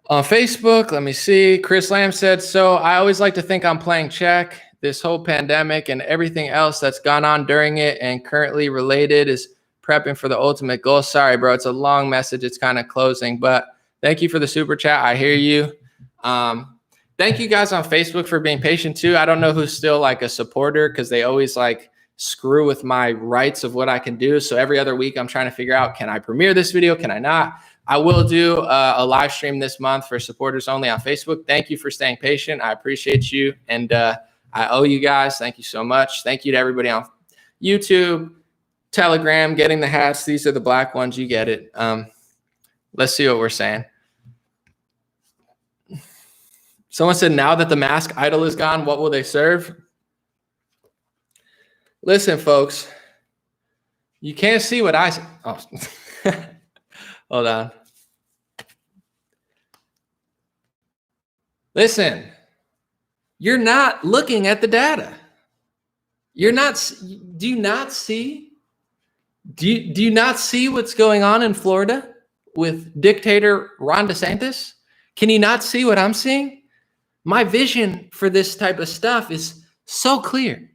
Speaker 1: Facebook. Let me see. Chris Lamb said, so I always like to think I'm playing check. This whole pandemic and everything else that's gone on during it and currently related is prepping for the ultimate goal. Sorry, bro. It's a long message. It's kind of closing, but thank you for the super chat. I hear you. Thank you guys on Facebook for being patient too. I don't know who's still like a supporter because they always like screw with my rights of what I can do. So every other week I'm trying to figure out, can I premiere this video? Can I not? I will do a live stream this month for supporters only on Facebook. Thank you for staying patient. I appreciate you. And I owe you guys. Thank you so much. Thank you to everybody on YouTube, Telegram, getting the hats. These are the black ones. You get it. Let's see what we're saying. Someone said, now that the mask idol is gone, what will they serve? Listen, folks, you can't see what I see. Oh, hold on. Listen, you're not looking at the data. You're not, do you not see? Do you not see what's going on in Florida with dictator Ron DeSantis? Can you not see what I'm seeing? My vision for this type of stuff is so clear.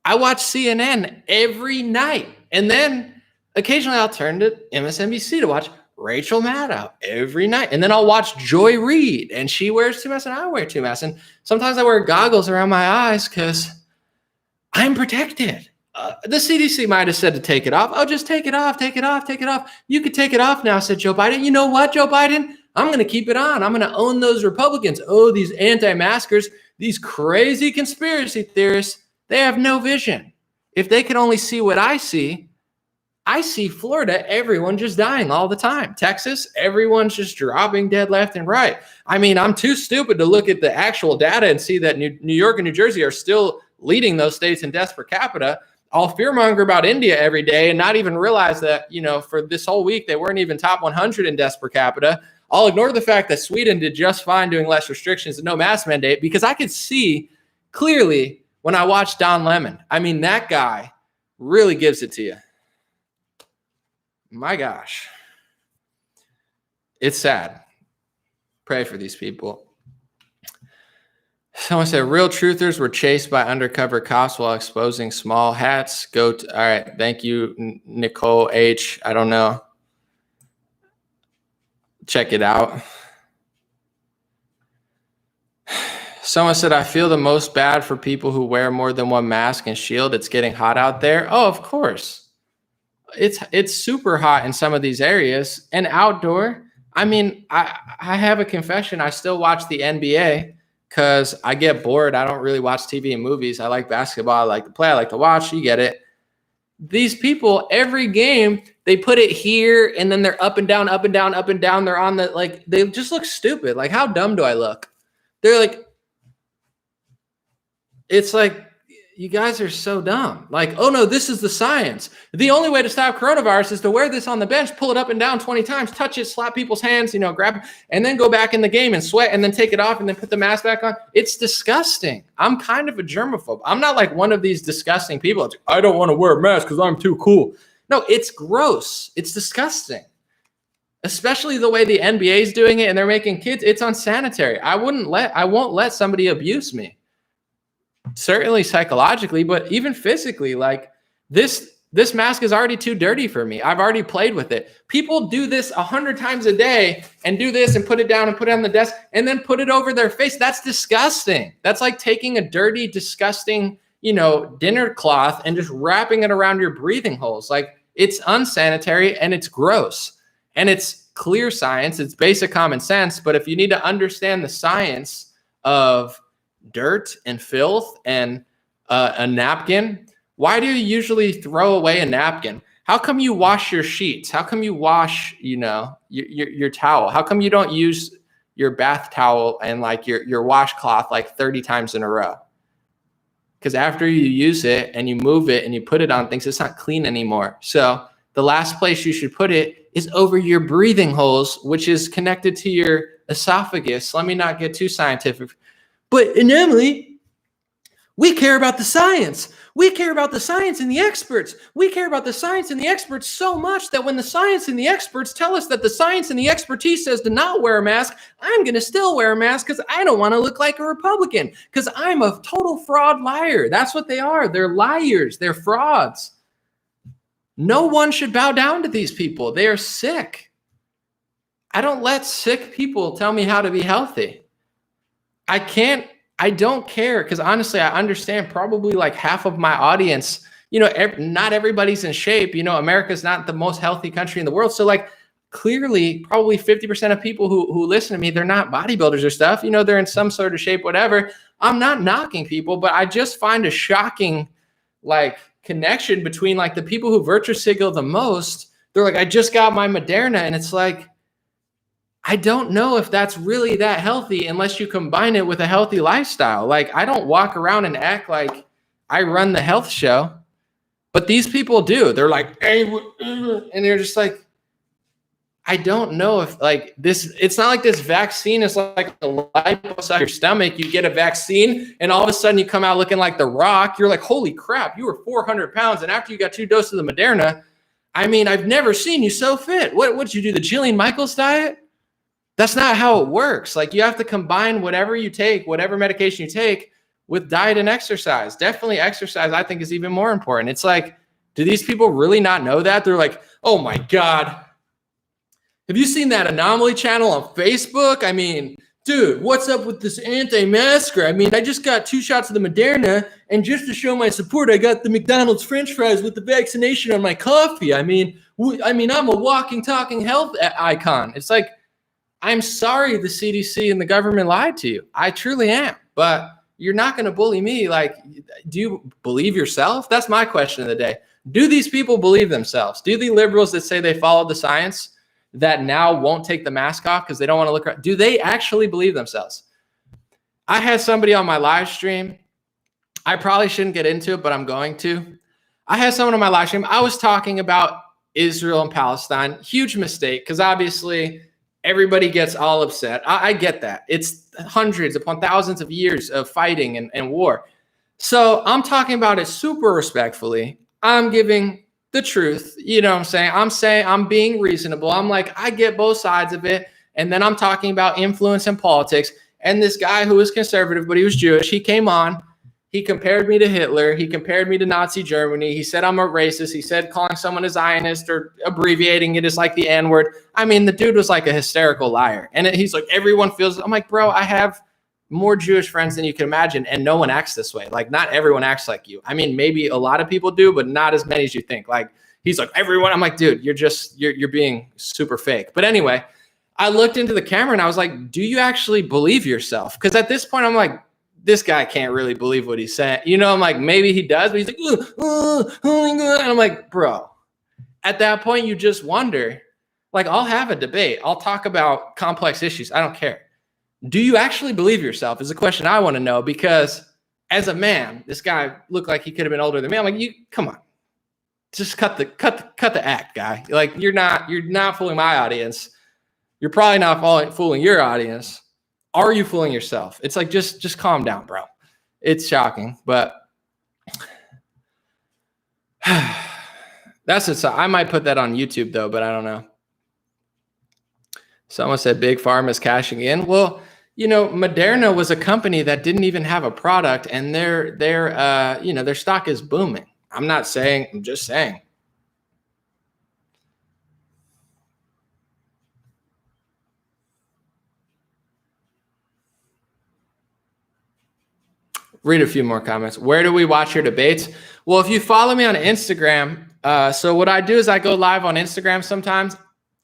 Speaker 1: I watch CNN every night, and then occasionally I'll turn to MSNBC to watch Rachel Maddow every night. And then I'll watch Joy Reid, and she wears two masks and I wear two masks. And sometimes I wear goggles around my eyes because I'm protected. The CDC might have said to take it off. Oh, just take it off, take it off, take it off. You could take it off now, said Joe Biden. You know what, Joe Biden? I'm going to keep it on. I'm going to own those Republicans. Oh, these anti-maskers, these crazy conspiracy theorists, they have no vision. If they could only see what I see Florida, everyone just dying all the time. Texas, everyone's just dropping dead left and right. I mean, I'm too stupid to look at the actual data and see that New York and New Jersey are still leading those states in deaths per capita. I'll fearmonger about India every day and not even realize that, for this whole week, they weren't even top 100 in deaths per capita. I'll ignore the fact that Sweden did just fine doing less restrictions and no mask mandate because I could see clearly when I watched Don Lemon. I mean, that guy really gives it to you. My gosh. It's sad. Pray for these people. Someone said real truthers were chased by undercover cops while exposing small hats. All right. Thank you, Nicole H. I don't know. Check it out. Someone said, I feel the most bad for people who wear more than one mask and shield. It's getting hot out there. Oh, of course. It's super hot in some of these areas and outdoor. I mean, I have a confession. I still watch the NBA because I get bored. I don't really watch TV and movies. I like basketball. I like to play. I like to watch. You get it. These people, every game, they put it here and then they're up and down, up and down, up and down. They're on the, they just look stupid. Like, how dumb do I look? They're like, it's like, you guys are so dumb. Like, oh no, this is the science. The only way to stop coronavirus is to wear this on the bench, pull it up and down 20 times, touch it, slap people's hands, grab it, and then go back in the game and sweat and then take it off and then put the mask back on. It's disgusting. I'm kind of a germaphobe. I'm not like one of these disgusting people. It's, I don't want to wear a mask because I'm too cool. No, it's gross. It's disgusting. Especially the way the NBA is doing it and they're making kids. It's unsanitary. I won't let somebody abuse me. Certainly psychologically, but even physically, like this mask is already too dirty for me. I've already played with it. People do this 100 times a day and do this and put it down and put it on the desk and then put it over their face. That's disgusting. That's like taking a dirty, disgusting, dinner cloth and just wrapping it around your breathing holes. Like, it's unsanitary and it's gross. And it's clear science. It's basic common sense. But if you need to understand the science of dirt and filth and a napkin, why do you usually throw away a napkin? How come you wash your sheets? How come you wash, your towel? How come you don't use your bath towel and like your washcloth like 30 times in a row? Because after you use it and you move it and you put it on things, it's not clean anymore. So the last place you should put it is over your breathing holes, which is connected to your esophagus. Let me not get too scientific. But in Emily, we care about the science. We care about the science and the experts. We care about the science and the experts so much that when the science and the experts tell us that the science and the expertise says to not wear a mask, I'm going to still wear a mask because I don't want to look like a Republican because I'm a total fraud liar. That's what they are. They're liars. They're frauds. No one should bow down to these people. They are sick. I don't let sick people tell me how to be healthy. I don't care because honestly, I understand probably like half of my audience, not everybody's in shape. America's not the most healthy country in the world. So like clearly probably 50% of people who listen to me, they're not bodybuilders or stuff. They're in some sort of shape, whatever. I'm not knocking people, but I just find a shocking like connection between like the people who virtue signal the most. They're like, I just got my Moderna. And it's like, I don't know if that's really that healthy unless you combine it with a healthy lifestyle. Like, I don't walk around and act like I run the health show, but these people do. They're like, hey, and they're just like, I don't know if like this, it's not like this vaccine is like a lipo on your stomach. You get a vaccine and all of a sudden you come out looking like The Rock. You're like, holy crap, you were 400 pounds. And after you got 2 doses of the Moderna, I mean, I've never seen you so fit. What'd you do? The Jillian Michaels diet? That's not how it works. Like you have to combine whatever you take, whatever medication you take with diet and exercise. Definitely exercise, I think, is even more important. It's like, do these people really not know that? They're like, oh my God. Have you seen that anomaly channel on Facebook? I mean, dude, what's up with this anti-masker? I mean, I just got 2 shots of the Moderna, and just to show my support, I got the McDonald's French fries with the vaccination on my coffee. I mean, I'm a walking, talking health icon. It's like, I'm sorry the CDC and the government lied to you. I truly am. But you're not going to bully me. Like, do you believe yourself? That's my question of the day. Do these people believe themselves? Do the liberals that say they follow the science that now won't take the mask off because they don't want to look around, do they actually believe themselves? I had somebody on my live stream. I probably shouldn't get into it, but I'm going to. I had someone on my live stream. I was talking about Israel and Palestine. Huge mistake, because obviously everybody gets all upset. I get that. It's hundreds upon thousands of years of fighting and war. So I'm talking about it super respectfully. I'm giving the truth, you know what I'm saying? I'm being reasonable. I'm like, I get both sides of it. And then I'm talking about influence in politics. And this guy who was conservative, but he was Jewish, he came on, he compared me to Hitler. He compared me to Nazi Germany. He said I'm a racist. He said calling someone a Zionist or abbreviating it is like the N-word. I mean, the dude was like a hysterical liar. And he's like, everyone feels, I'm like, bro, I have more Jewish friends than you can imagine, and no one acts this way. Like, not everyone acts like you. I mean, maybe a lot of people do, but not as many as you think. Like, he's like, everyone. I'm like, dude, you're being super fake. But anyway, I looked into the camera and I was like, do you actually believe yourself? Because at this point, I'm like, this guy can't really believe what he's saying. You know, I'm like, maybe he does, but he's like, oh my God. And I'm like, bro, at that point, you just wonder. Like, I'll have a debate. I'll talk about complex issues. I don't care. Do you actually believe yourself is a question I want to know, because as a man, this guy looked like he could have been older than me. I'm like, you come on, just cut the act, guy. Like, you're not fooling my audience. You're probably not fooling your audience. Are you fooling yourself? It's like, just calm down, bro. It's shocking, but that's it. So I might put that on YouTube though, but I don't know. Someone said Big Pharma is cashing in. Well, you know, Moderna was a company that didn't even have a product, and their stock is booming. I'm not saying, I'm just saying. Read a few more comments. Where do we watch your debates? Well, if you follow me on Instagram, so what I do is I go live on Instagram sometimes.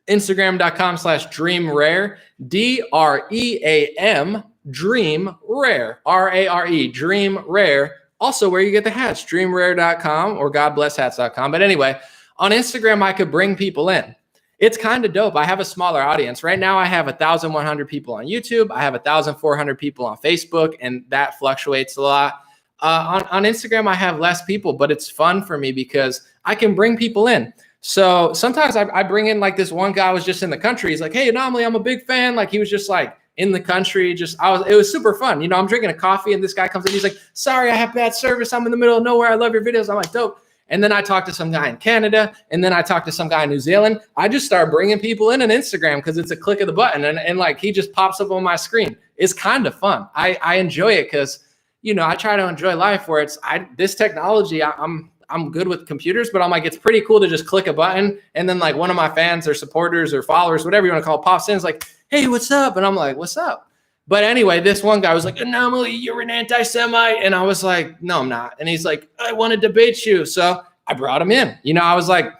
Speaker 1: Instagram.com/dreamrare, DREAM, dream rare, RARE, dream rare. Also where you get the hats, dreamrare.com or godblesshats.com. But anyway, on Instagram, I could bring people in. It's kind of dope. I have a smaller audience. Right now, I have 1,100 people on YouTube. I have 1,400 people on Facebook, and that fluctuates a lot. On Instagram, I have less people, but it's fun for me because I can bring people in. So sometimes I bring in, like, this one guy was just in the country. He's like, hey, Anomaly, I'm a big fan. Like, he was just like in the country. It was super fun. You know, I'm drinking a coffee and this guy comes in. He's like, sorry, I have bad service. I'm in the middle of nowhere. I love your videos. I'm like, dope. And then I talked to some guy in Canada, and then I talked to some guy in New Zealand. I just start bringing people in on Instagram because it's a click of the button, and like, he just pops up on my screen. It's kind of fun. I enjoy it because, you know, I try to enjoy life where this technology, I'm good with computers, but I'm like, it's pretty cool to just click a button, and then like one of my fans or supporters or followers, whatever you want to call it, pops in. It's like, hey, what's up? And I'm like, what's up? But anyway, this one guy was like, Anomaly, you're an anti-Semite. And I was like, no, I'm not. And he's like, I want to debate you. So I brought him in. You know, I was like,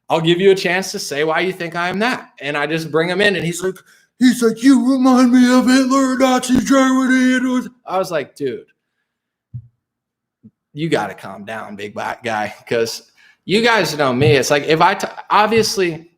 Speaker 1: I'll give you a chance to say why you think I am that. And I just bring him in, and he's like, you remind me of Hitler, Nazi Germany. I was like, dude, you got to calm down, big black guy, because you guys know me. It's like, obviously,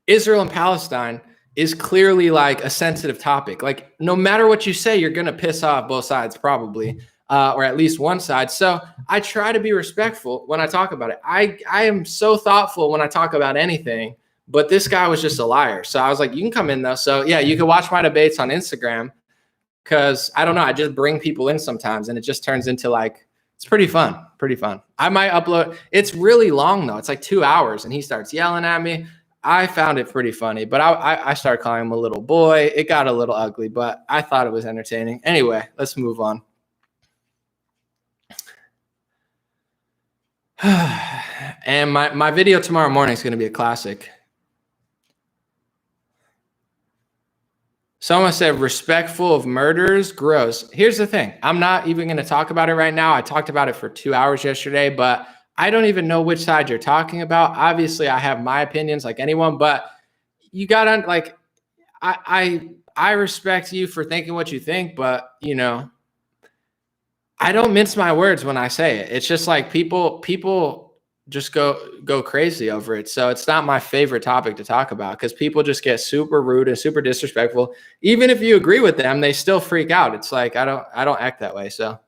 Speaker 1: Israel and Palestine is clearly like a sensitive topic. Like, no matter what you say, you're going to piss off both sides probably, or at least one side. So I try to be respectful when I talk about it. I am so thoughtful when I talk about anything, But this guy was just a liar. So I was like, you can come in though. So yeah, you can watch my debates on Instagram, because I don't know, I just bring people in sometimes and it just turns into like, it's pretty fun. I might upload. It's really long though. It's like 2 hours and he starts yelling at me. I found it pretty funny, but I started calling him a little boy. It got a little ugly, but I thought it was entertaining. Anyway, let's move on. And my video tomorrow morning is going to be a classic. Someone said respectful of murderers, gross. Here's the thing. I'm not even going to talk about it right now. I talked about it for 2 hours yesterday, but I don't even know which side you're talking about. Obviously, I have my opinions like anyone, but you got to like, I respect you for thinking what you think, but you know, I don't mince my words when I say it. It's just like people just go crazy over it. So it's not my favorite topic to talk about because people just get super rude and super disrespectful. Even if you agree with them, they still freak out. It's like, I don't act that way. So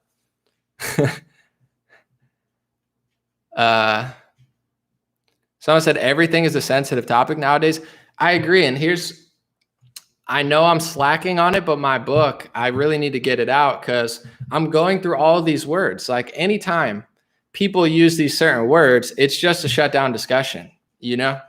Speaker 1: someone said everything is a sensitive topic nowadays. I agree. And I know I'm slacking on it, but my book, I really need to get it out because I'm going through all of these words. Like anytime people use these certain words, it's just to shut down discussion, you know?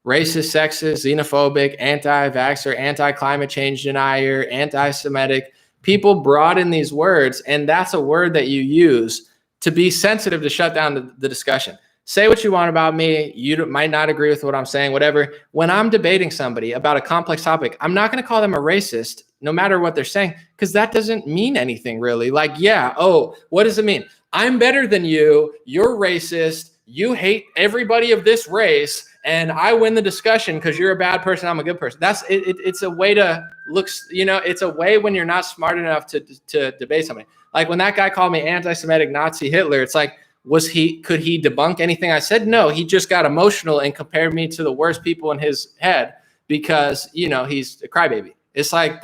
Speaker 1: Racist, sexist, xenophobic, anti-vaxxer, anti-climate change denier, anti-Semitic. People brought in these words, and that's a word that you use to be sensitive to shut down the discussion. Say what you want about me. You might not agree with what I'm saying, whatever. When I'm debating somebody about a complex topic, I'm not going to call them a racist no matter what they're saying, because that doesn't mean anything really. Like, yeah, oh, what does it mean? I'm better than you. You're racist. You hate everybody of this race. And I win the discussion because you're a bad person. I'm a good person. That's it. It's a way to look, you know, it's a way when you're not smart enough to debate somebody. Like when that guy called me anti-Semitic Nazi Hitler, it's like, could he debunk anything I said? No, he just got emotional and compared me to the worst people in his head because, you know, he's a crybaby. It's like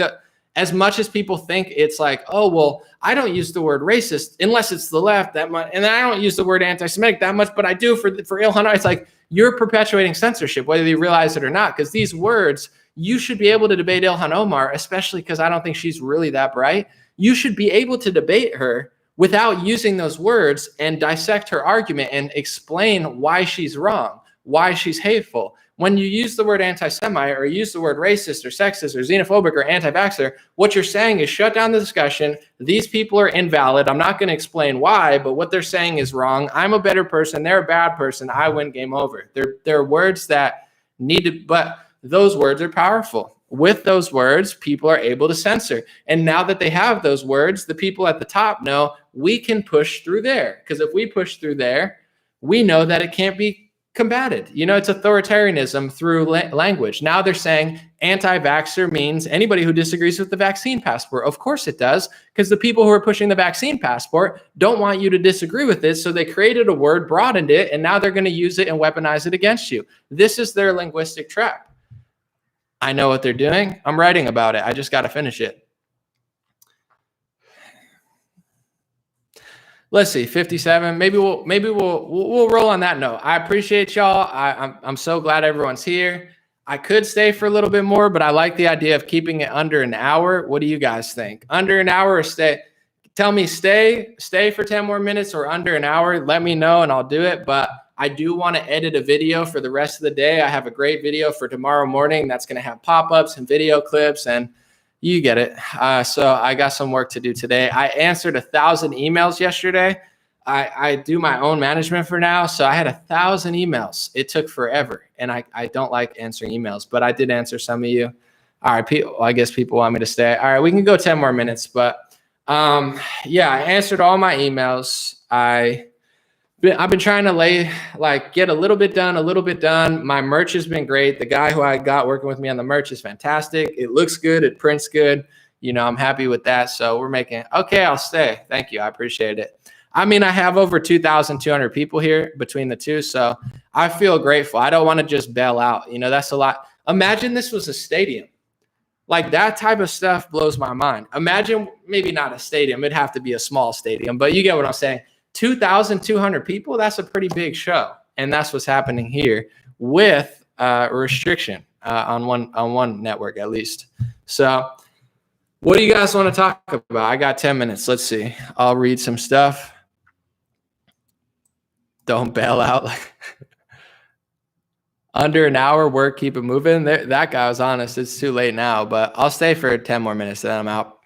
Speaker 1: as much as people think it's like, oh, well, I don't use the word racist unless it's the left that much. And I don't use the word anti-Semitic that much, but I do for Ilhan. It's like you're perpetuating censorship, whether you realize it or not, because these words, you should be able to debate Ilhan Omar, especially because I don't think she's really that bright. You should be able to debate her without using those words and dissect her argument and explain why she's wrong, why she's hateful. When you use the word anti-Semite or use the word racist or sexist or xenophobic or anti-vaxxer, what you're saying is shut down the discussion. These people are invalid. I'm not going to explain why, but what they're saying is wrong. I'm a better person. They're a bad person. I win, game over. They're words that need to, but those words are powerful. With those words, people are able to censor. And now that they have those words, the people at the top know we can push through there. Because if we push through there, we know that it can't be combated. You know, it's authoritarianism through language. Now they're saying anti-vaxxer means anybody who disagrees with the vaccine passport. Of course it does, because the people who are pushing the vaccine passport don't want you to disagree with it. So they created a word, broadened it, and now they're going to use it and weaponize it against you. This is their linguistic trap. I know what they're doing. I'm writing about it. I just got to finish it. Let's see, 57. Maybe we'll roll on that note. I appreciate y'all. I'm so glad everyone's here. I could stay for a little bit more, but I like the idea of keeping it under an hour. What do you guys think? Under an hour or stay? Tell me stay for 10 more minutes or under an hour. Let me know and I'll do it. But I do want to edit a video for the rest of the day. I have a great video for tomorrow morning that's going to have pop-ups and video clips and you get it. So I got some work to do today. I answered 1,000 emails yesterday. I do my own management for now. So I had 1,000 emails. It took forever. And I don't like answering emails, but I did answer some of you. All right, I guess people want me to stay. All right, we can go 10 more minutes. But yeah, I answered all my emails. I've been trying to get a little bit done. My merch has been great. The guy who I got working with me on the merch is fantastic. It looks good. It prints good. You know, I'm happy with that. So we're making, okay, I'll stay. Thank you. I appreciate it. I mean, I have over 2,200 people here between the two. So I feel grateful. I don't want to just bail out. You know, that's a lot. Imagine this was a stadium. Like that type of stuff blows my mind. Imagine maybe not a stadium. It'd have to be a small stadium, but you get what I'm saying. 2,200 people, that's a pretty big show. And that's what's happening here with restriction on one network at least. So what do you guys want to talk about? I got 10 minutes. Let's see. I'll read some stuff. Don't bail out. Under an hour work, keep it moving. That guy was honest. It's too late now, but I'll stay for 10 more minutes, then I'm out.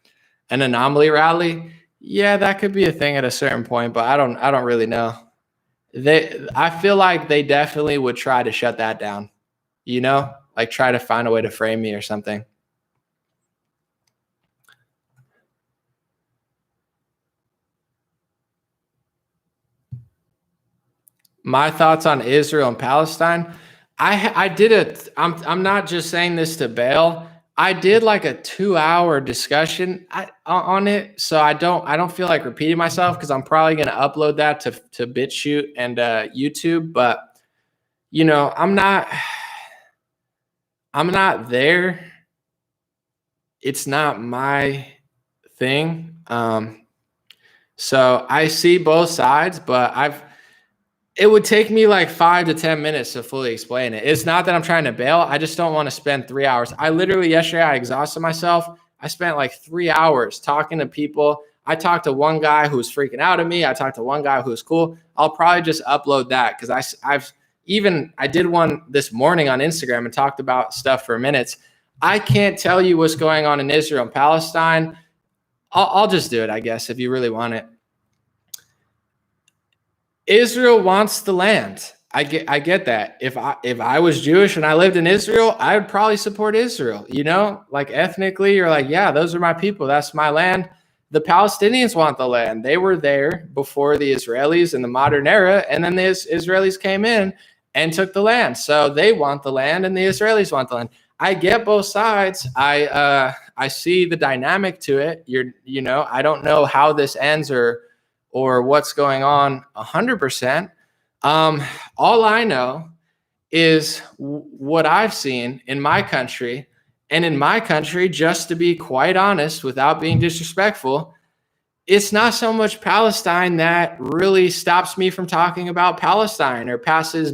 Speaker 1: An anomaly rally. Yeah, that could be a thing at a certain point, but I don't really know. I feel like they definitely would try to shut that down, like try to find a way to frame me or something. My thoughts on Israel and Palestine. I did it. I'm not just saying this to bail. I did like a 2-hour discussion on it, so I don't feel like repeating myself because I'm probably going to upload that to BitChute and YouTube. But I'm not there. It's not my thing. So I see both sides, but it would take me like 5 to 10 minutes to fully explain it. It's not that I'm trying to bail. I just don't want to spend 3 hours. Yesterday, I exhausted myself. I spent like 3 hours talking to people. I talked to one guy who was freaking out at me. I talked to one guy who was cool. I'll probably just upload that because I did one this morning on Instagram and talked about stuff for minutes. I can't tell you what's going on in Israel and Palestine. I'll just do it, I guess, if you really want it. Israel wants the land. I get that. If I was Jewish and I lived in Israel, I would probably support Israel. Like ethnically, you're like, yeah, those are my people. That's my land. The Palestinians want the land. They were there before the Israelis in the modern era, and then the Israelis came in and took the land. So they want the land, and the Israelis want the land. I get both sides. I see the dynamic to it. I don't know how this ends or what's going on 100%. All I know is what I've seen in my country. And in my country, just to be quite honest, without being disrespectful, it's not so much Palestine that really stops me from talking about Palestine or passes,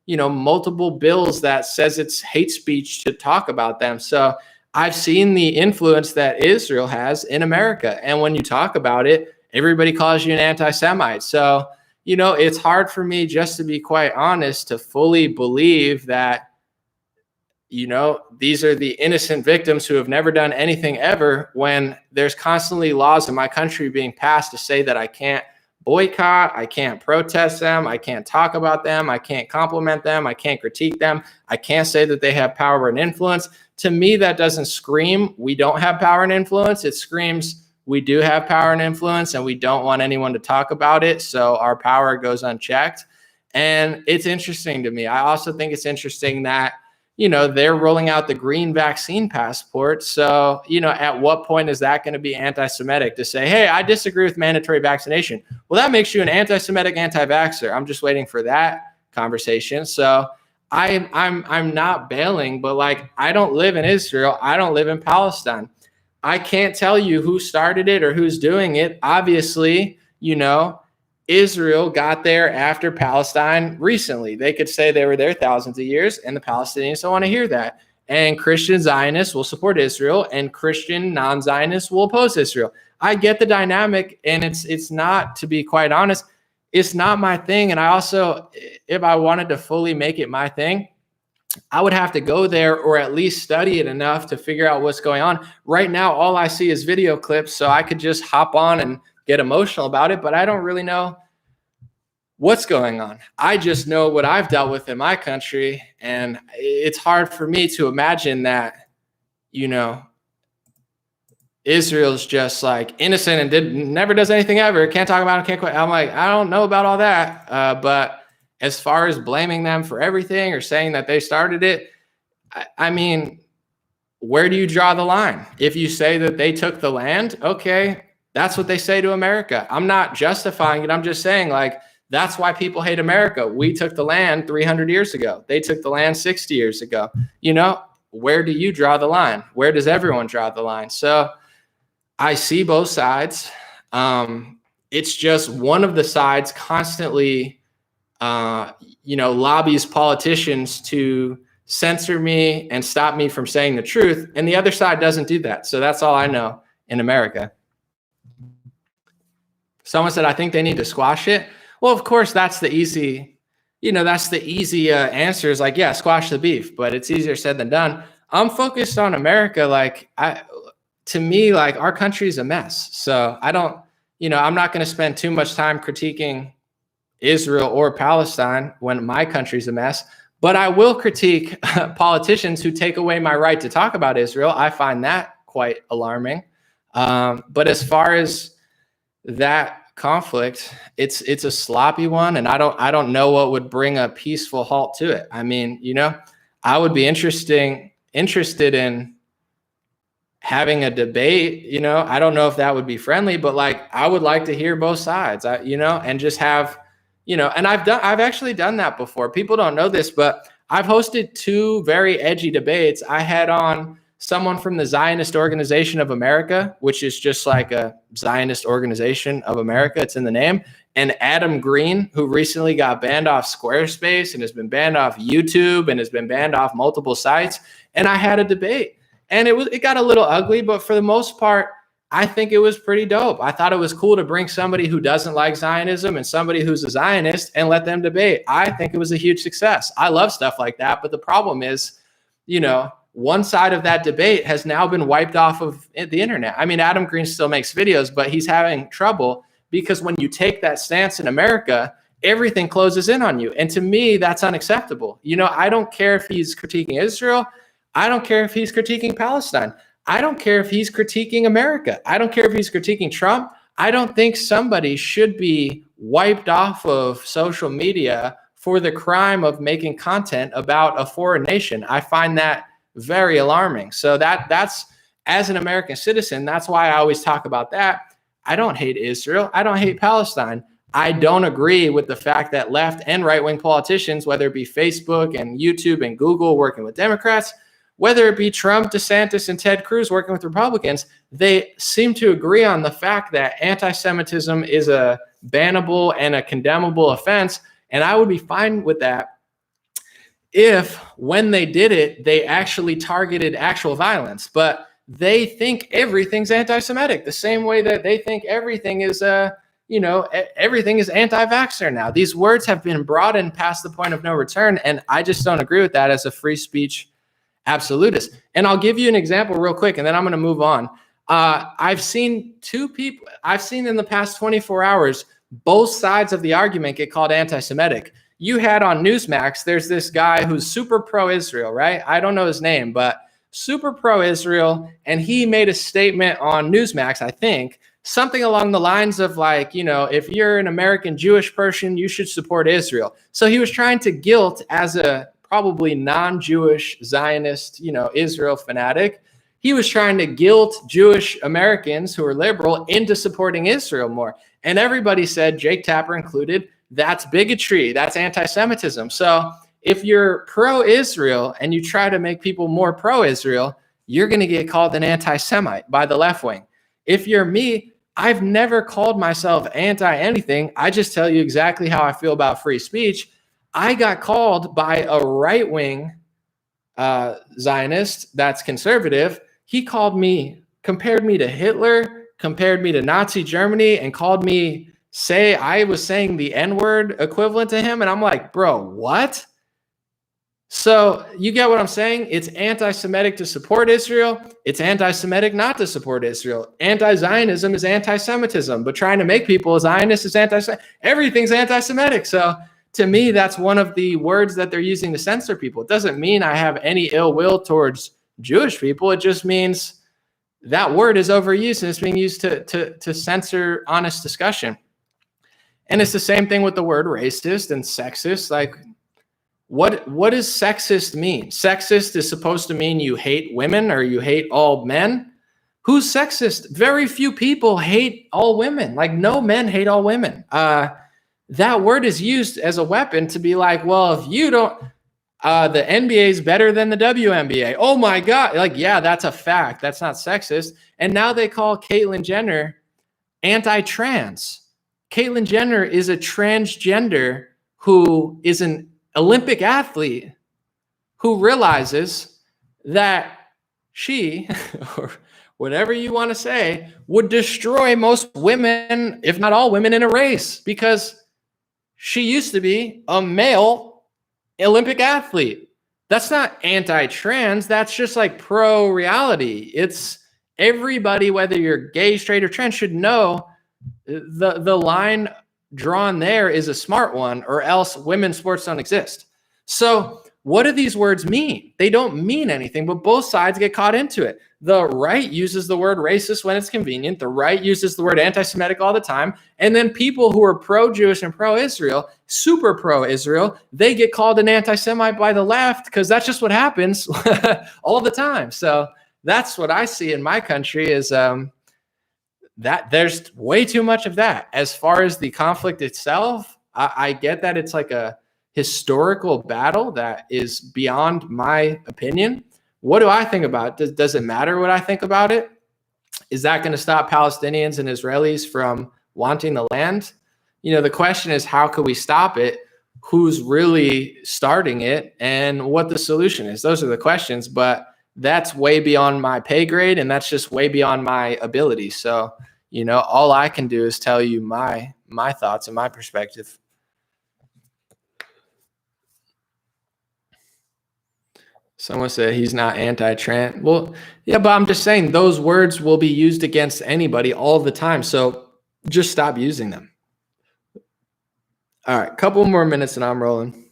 Speaker 1: multiple bills that says it's hate speech to talk about them. So I've seen the influence that Israel has in America. And when you talk about it, everybody calls you an anti-Semite. So, it's hard for me, just to be quite honest, to fully believe that, these are the innocent victims who have never done anything ever, when there's constantly laws in my country being passed to say that I can't boycott, I can't protest them, I can't talk about them, I can't compliment them, I can't critique them, I can't say that they have power and influence. To me, that doesn't scream we don't have power and influence. It screams we do have power and influence, and we don't want anyone to talk about it, so our power goes unchecked. And it's interesting to me. I also think it's interesting that, they're rolling out the green vaccine passport. So, at what point is that going to be anti-Semitic to say, hey, I disagree with mandatory vaccination? Well, that makes you an anti-Semitic anti-vaxxer. I'm just waiting for that conversation. So I'm not bailing, but like, I don't live in Israel. I don't live in Palestine. I can't tell you who started it or who's doing it. Obviously, Israel got there after Palestine recently. They could say they were there thousands of years, and the Palestinians don't want to hear that. And Christian Zionists will support Israel, and Christian non-Zionists will oppose Israel. I get the dynamic, and it's not, to be quite honest, it's not my thing. And I also, if I wanted to fully make it my thing, I would have to go there or at least study it enough to figure out what's going on. Right now, all I see is video clips, so I could just hop on and get emotional about it, but I don't really know what's going on. I just know what I've dealt with in my country, and it's hard for me to imagine that, Israel's just like innocent and never does anything ever, can't talk about it, can't quit. I'm like, I don't know about all that, but as far as blaming them for everything or saying that they started it, I mean, where do you draw the line? If you say that they took the land, okay, that's what they say to America. I'm not justifying it. I'm just saying, like, that's why people hate America. We took the land 300 years ago. They took the land 60 years ago. Where do you draw the line? Where does everyone draw the line? So I see both sides. It's just one of the sides constantly, lobbies politicians to censor me and stop me from saying the truth. And the other side doesn't do that. So that's all I know in America. Someone said, I think they need to squash it. Well, of course, that's the easy, answer is like, yeah, squash the beef, but it's easier said than done. I'm focused on America. Like, to me, like, our country is a mess. So I don't, I'm not going to spend too much time critiquing Israel or Palestine when my country's a mess, but I will critique politicians who take away my right to talk about Israel. I find that quite alarming. But as far as that conflict, it's a sloppy one, and I don't know what would bring a peaceful halt to it. I mean, I would be interested in having a debate. I don't know if that would be friendly, but like, I would like to hear both sides. And just have, and I've actually done that before. People don't know this, but I've hosted 2 very edgy debates. I had on someone from the Zionist Organization of America, which is just like a Zionist Organization of America. It's in the name. And Adam Green, who recently got banned off Squarespace and has been banned off YouTube and has been banned off multiple sites. And I had a debate, and it got a little ugly, but for the most part, I think it was pretty dope. I thought it was cool to bring somebody who doesn't like Zionism and somebody who's a Zionist and let them debate. I think it was a huge success. I love stuff like that. But the problem is, one side of that debate has now been wiped off of the internet. I mean, Adam Green still makes videos, but he's having trouble because when you take that stance in America, everything closes in on you. And to me, that's unacceptable. I don't care if he's critiquing Israel. I don't care if he's critiquing Palestine. I don't care if he's critiquing America. I don't care if he's critiquing Trump. I don't think somebody should be wiped off of social media for the crime of making content about a foreign nation. I find that very alarming. So that's, as an American citizen, that's why I always talk about that. I don't hate Israel. I don't hate Palestine. I don't agree with the fact that left and right-wing politicians, whether it be Facebook and YouTube and Google working with Democrats, whether it be Trump, DeSantis, and Ted Cruz working with Republicans, they seem to agree on the fact that anti-Semitism is a bannable and a condemnable offense. And I would be fine with that if, when they did it, they actually targeted actual violence. But they think everything's anti-Semitic, the same way that they think everything is, everything is anti-vaxxer now. These words have been broadened past the point of no return, and I just don't agree with that as a free speech absolutist. And I'll give you an example real quick, and then I'm going to move on. I've seen in the past 24 hours, both sides of the argument get called anti-Semitic. You had on Newsmax, there's this guy who's super pro-Israel, right? I don't know his name, but super pro-Israel. And he made a statement on Newsmax, I think, something along the lines of like, if you're an American Jewish person, you should support Israel. So he was trying to guilt, as a probably non-Jewish Zionist, Israel fanatic, he was trying to guilt Jewish Americans who are liberal into supporting Israel more. And everybody said, Jake Tapper included, that's bigotry, that's anti-Semitism. So if you're pro-Israel and you try to make people more pro-Israel, you're going to get called an anti-Semite by the left wing. If you're me, I've never called myself anti-anything. I just tell you exactly how I feel about free speech. I got called by a right-wing Zionist that's conservative. He compared me to Hitler, compared me to Nazi Germany, and called me, I was saying the N-word equivalent to him. And I'm like, bro, what? So you get what I'm saying? It's anti-Semitic to support Israel. It's anti-Semitic not to support Israel. Anti-Zionism is anti-Semitism, but trying to make people a Zionist is anti-Semitic. Everything's anti-Semitic. So to me, that's one of the words that they're using to censor people. It doesn't mean I have any ill will towards Jewish people. It just means that word is overused and it's being used to censor honest discussion. And it's the same thing with the word racist and sexist. Like, what does sexist mean? Sexist is supposed to mean you hate women or you hate all men. Who's sexist? Very few people hate all women. Like, no men hate all women. That word is used as a weapon to be like, well, if you don't, the NBA is better than the WNBA. Oh my God. Like, yeah, that's a fact. That's not sexist. And now they call Caitlyn Jenner anti-trans. Caitlyn Jenner is a transgender who is an Olympic athlete who realizes that she, or whatever you want to say, would destroy most women, if not all women, in a race, because she used to be a male Olympic athlete. That's not anti-trans. That's just like pro-reality. It's everybody, whether you're gay, straight, or trans, should know the line drawn there is a smart one, or else women's sports don't exist. So what do these words mean? They don't mean anything, but both sides get caught into it. The right uses the word racist when it's convenient. The right uses the word anti-Semitic all the time. And then people who are pro-Jewish and pro-Israel, super pro-Israel, they get called an anti-Semite by the left because that's just what happens all the time. So that's what I see in my country is that there's way too much of that. As far as the conflict itself, I get that it's like a historical battle that is beyond my opinion. What do I think about it? Does it matter what I think about it? Is that going to stop Palestinians and Israelis from wanting the land? You know, the question is, how could we stop it? Who's really starting it, and what the solution is? Those are the questions, but that's way beyond my pay grade, and that's just way beyond my ability. So, you know, all I can do is tell you my thoughts and my perspective. Someone said he's not anti-trans. Well, yeah, but I'm just saying those words will be used against anybody all the time. So just stop using them. All right, couple more minutes and I'm rolling.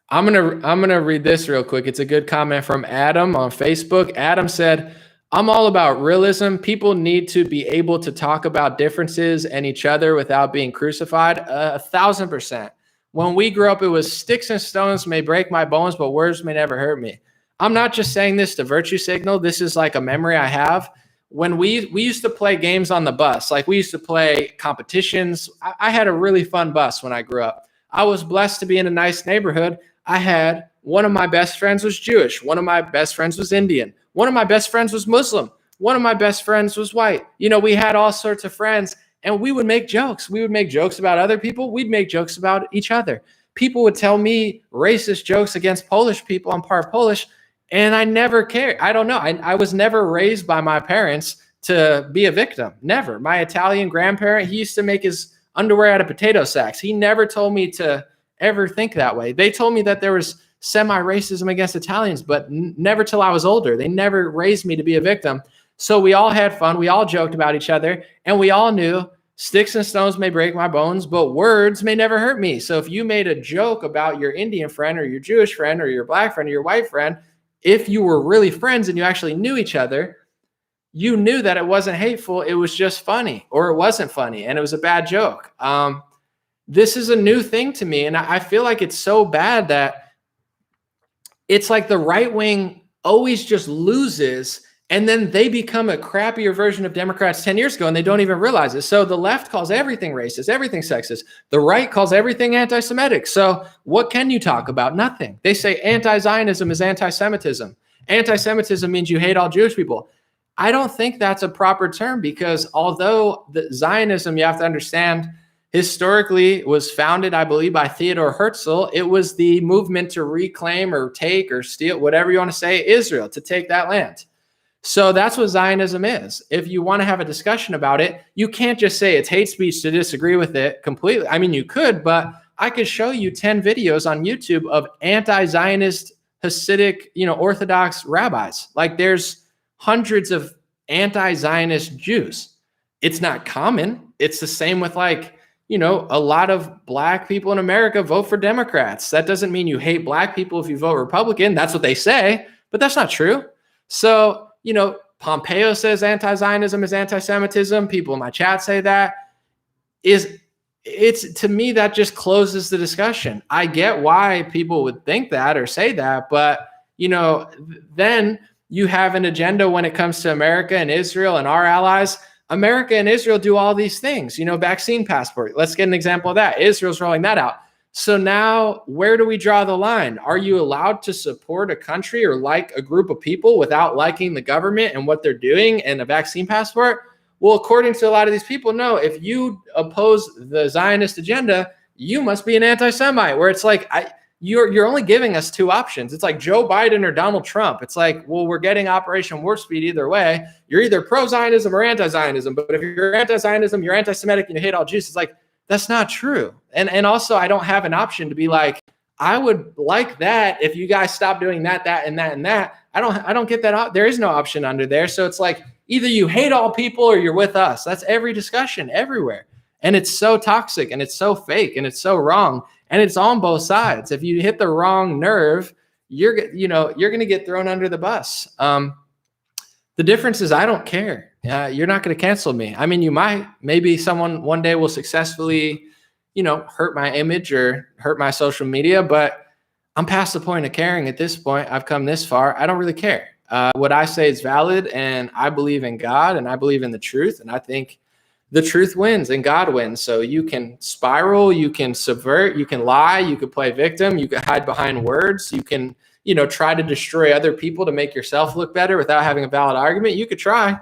Speaker 1: I'm gonna read this real quick. It's a good comment from Adam on Facebook. Adam said, "I'm all about realism. People need to be able to talk about differences and each other without being crucified." 1,000%. When we grew up, it was sticks and stones may break my bones, but words may never hurt me. I'm not just saying this to virtue signal. This is like a memory I have. When we used to play games on the bus, like we used to play competitions. I had a really fun bus when I grew up. I was blessed to be in a nice neighborhood. I had one of my best friends was Jewish. One of my best friends was Indian. One of my best friends was Muslim. One of my best friends was white. You know, we had all sorts of friends. And we would make jokes. We would make jokes about other people. We'd make jokes about each other. People would tell me racist jokes against Polish people. I'm part Polish. And I never cared. I don't know. I was never raised by my parents to be a victim. Never. My Italian grandparent, he used to make his underwear out of potato sacks. He never told me to ever think that way. They told me that there was semi-racism against Italians, but never till I was older. They never raised me to be a victim. So we all had fun. We all joked about each other. And we all knew sticks and stones may break my bones, but words may never hurt me. So if you made a joke about your Indian friend or your Jewish friend or your black friend or your white friend, if you were really friends and you actually knew each other, you knew that it wasn't hateful. It was just funny, or it wasn't funny and it was a bad joke. This is a new thing to me. And I feel like it's so bad that it's like the right wing always just loses. And then they become a crappier version of Democrats 10 years ago, and they don't even realize it. So the left calls everything racist, everything sexist. The right calls everything anti-Semitic. So what can you talk about? Nothing. They say anti-Zionism is anti-Semitism. Anti-Semitism means you hate all Jewish people. I don't think that's a proper term, because although the Zionism, you have to understand, historically was founded, I believe, by Theodor Herzl. It was the movement to reclaim or take or steal, whatever you want to say, Israel, to take that land. So that's what Zionism is. If you want to have a discussion about it, you can't just say it's hate speech to disagree with it completely. I mean, you could, but I could show you 10 videos on YouTube of anti-Zionist Hasidic, Orthodox rabbis. Like there's hundreds of anti-Zionist Jews. It's not common. It's the same with a lot of black people in America vote for Democrats. That doesn't mean you hate black people if you vote Republican. That's what they say, but that's not true. So, Pompeo says anti-Zionism is anti-Semitism. People in my chat say that. It's to me, that just closes the discussion. I get why people would think that or say that, but, then you have an agenda when it comes to America and Israel and our allies. America and Israel do all these things, vaccine passport. Let's get an example of that. Israel's rolling that out. So now where do we draw the line? Are you allowed to support a country or like a group of people without liking the government and what they're doing and a vaccine passport? Well, according to a lot of these people, no, if you oppose the Zionist agenda, you must be an anti-Semite, where it's like, you're only giving us two options. It's like Joe Biden or Donald Trump. It's like, well, we're getting Operation Warp Speed either way. You're either pro-Zionism or anti-Zionism. But if you're anti-Zionism, you're anti-Semitic and you hate all Jews. It's like, that's not true. And also, I don't have an option to be like, I would like that if you guys stop doing that, and that, and that. I don't get that. There is no option under there. So it's like, either you hate all people or you're with us. That's every discussion everywhere. And it's so toxic and it's so fake and it's so wrong. And it's on both sides. If you hit the wrong nerve, you're going to get thrown under the bus. The difference is I don't care. You're not going to cancel me. I mean, you might. Maybe someone one day will successfully, hurt my image or hurt my social media, but I'm past the point of caring at this point. I've come this far. I don't really care. What I say is valid, and I believe in God, and I believe in the truth, and I think the truth wins and God wins. So you can spiral, you can subvert, you can lie, you could play victim, you could hide behind words, you can, try to destroy other people to make yourself look better without having a valid argument. You could try,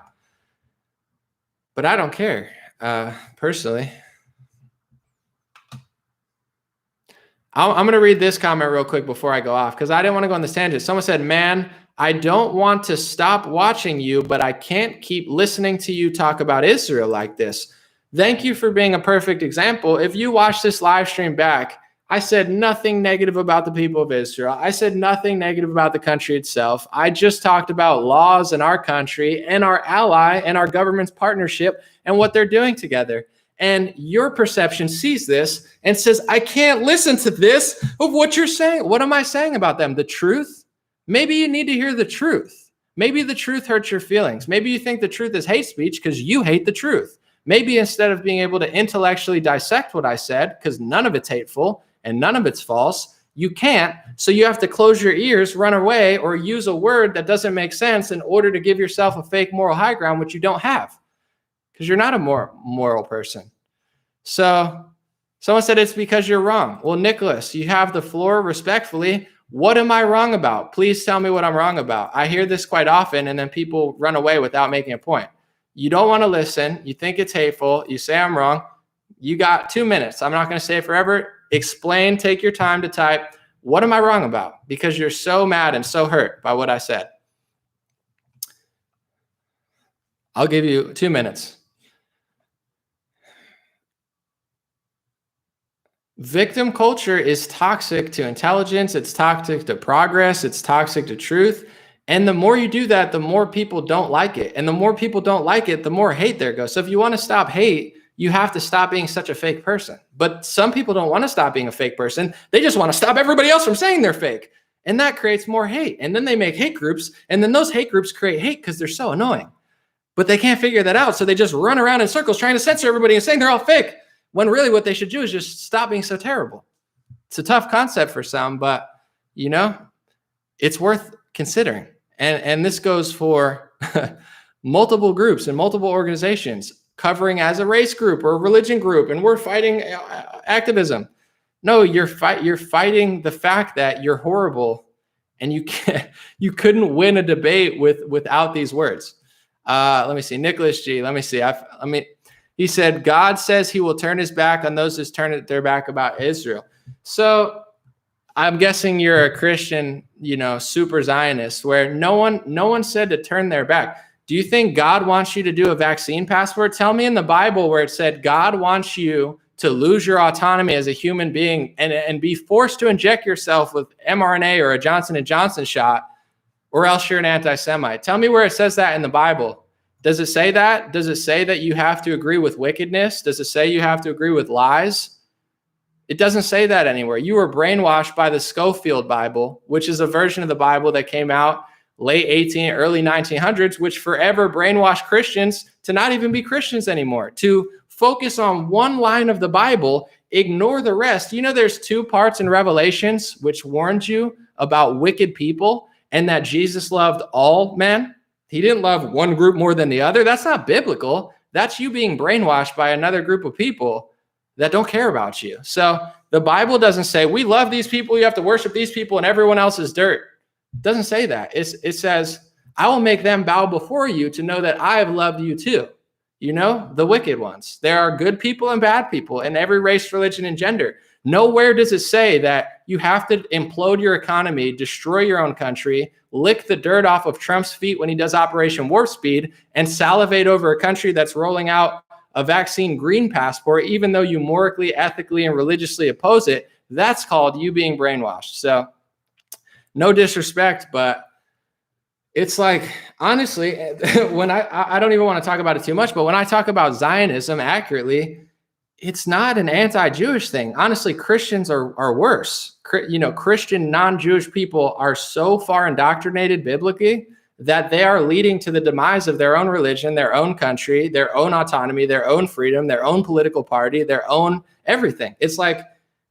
Speaker 1: but I don't care, personally. I'm going to read this comment real quick before I go off, because I didn't want to go on this tangent. Someone said, man, I don't want to stop watching you, but I can't keep listening to you talk about Israel like this. Thank you for being a perfect example. If you watch this live stream back, I said nothing negative about the people of Israel. I said nothing negative about the country itself. I just talked about laws in our country and our ally and our government's partnership and what they're doing together. And your perception sees this and says, I can't listen to this of what you're saying. What am I saying about them? The truth? Maybe you need to hear the truth. Maybe the truth hurts your feelings. Maybe you think the truth is hate speech because you hate the truth. Maybe instead of being able to intellectually dissect what I said, because none of it's hateful and none of it's false, you can't. So you have to close your ears, run away, or use a word that doesn't make sense in order to give yourself a fake moral high ground, which you don't have, because you're not a moral person. So someone said it's because you're wrong. Well, Nicholas, you have the floor respectfully. What am I wrong about? Please tell me what I'm wrong about. I hear this quite often, and then people run away without making a point. You don't want to listen. You think it's hateful. You say I'm wrong. You got 2 minutes. I'm not going to say it forever. Explain, take your time to type. What am I wrong about? Because you're so mad and so hurt by what I said. I'll give you 2 minutes. Victim culture is toxic to intelligence. It's toxic to progress. It's toxic to truth. And the more you do that, the more people don't like it. And the more people don't like it, the more hate there goes. So if you want to stop hate, you have to stop being such a fake person. But some people don't want to stop being a fake person. They just want to stop everybody else from saying they're fake. And that creates more hate. And then they make hate groups. And then those hate groups create hate because they're so annoying. But they can't figure that out. So they just run around in circles trying to censor everybody and saying they're all fake. When really what they should do is just stop being so terrible. It's a tough concept for some, but, it's worth considering. And this goes for multiple groups and multiple organizations covering as a race group or a religion group, and we're fighting activism. No, you're fighting the fact that you're horrible, and you couldn't win a debate without these words. Let me see. Nicholas G. Let me see. He said, God says he will turn his back on those who turn their back about Israel. So I'm guessing you're a Christian, super Zionist, where no one said to turn their back. Do you think God wants you to do a vaccine passport? Tell me in the Bible where it said God wants you to lose your autonomy as a human being and be forced to inject yourself with mRNA or a Johnson & Johnson shot, or else you're an anti-Semite. Tell me where it says that in the Bible. Does it say that? Does it say that you have to agree with wickedness? Does it say you have to agree with lies? It doesn't say that anywhere. You were brainwashed by the Schofield Bible, which is a version of the Bible that came out late early 1900s, which forever brainwashed Christians to not even be Christians anymore, to focus on one line of the Bible, ignore the rest. There's 2 parts in Revelations which warned you about wicked people and that Jesus loved all men. He didn't love one group more than the other. That's not biblical. That's you being brainwashed by another group of people that don't care about you. So the Bible doesn't say, we love these people, you have to worship these people, and everyone else is dirt. It doesn't say that. It says, I will make them bow before you to know that I have loved you too. The wicked ones. There are good people and bad people in every race, religion, and gender. Nowhere does it say that you have to implode your economy, destroy your own country, lick the dirt off of Trump's feet when he does Operation Warp Speed, and salivate over a country that's rolling out a vaccine green passport, even though you morally, ethically, and religiously oppose it. That's called you being brainwashed. So no disrespect, but it's like, honestly, when I don't even want to talk about it too much, but when I talk about Zionism accurately, it's not an anti-Jewish thing. Honestly, Christians are worse. Christian non-Jewish people are so far indoctrinated biblically that they are leading to the demise of their own religion, their own country, their own autonomy, their own freedom, their own political party, their own everything. It's like,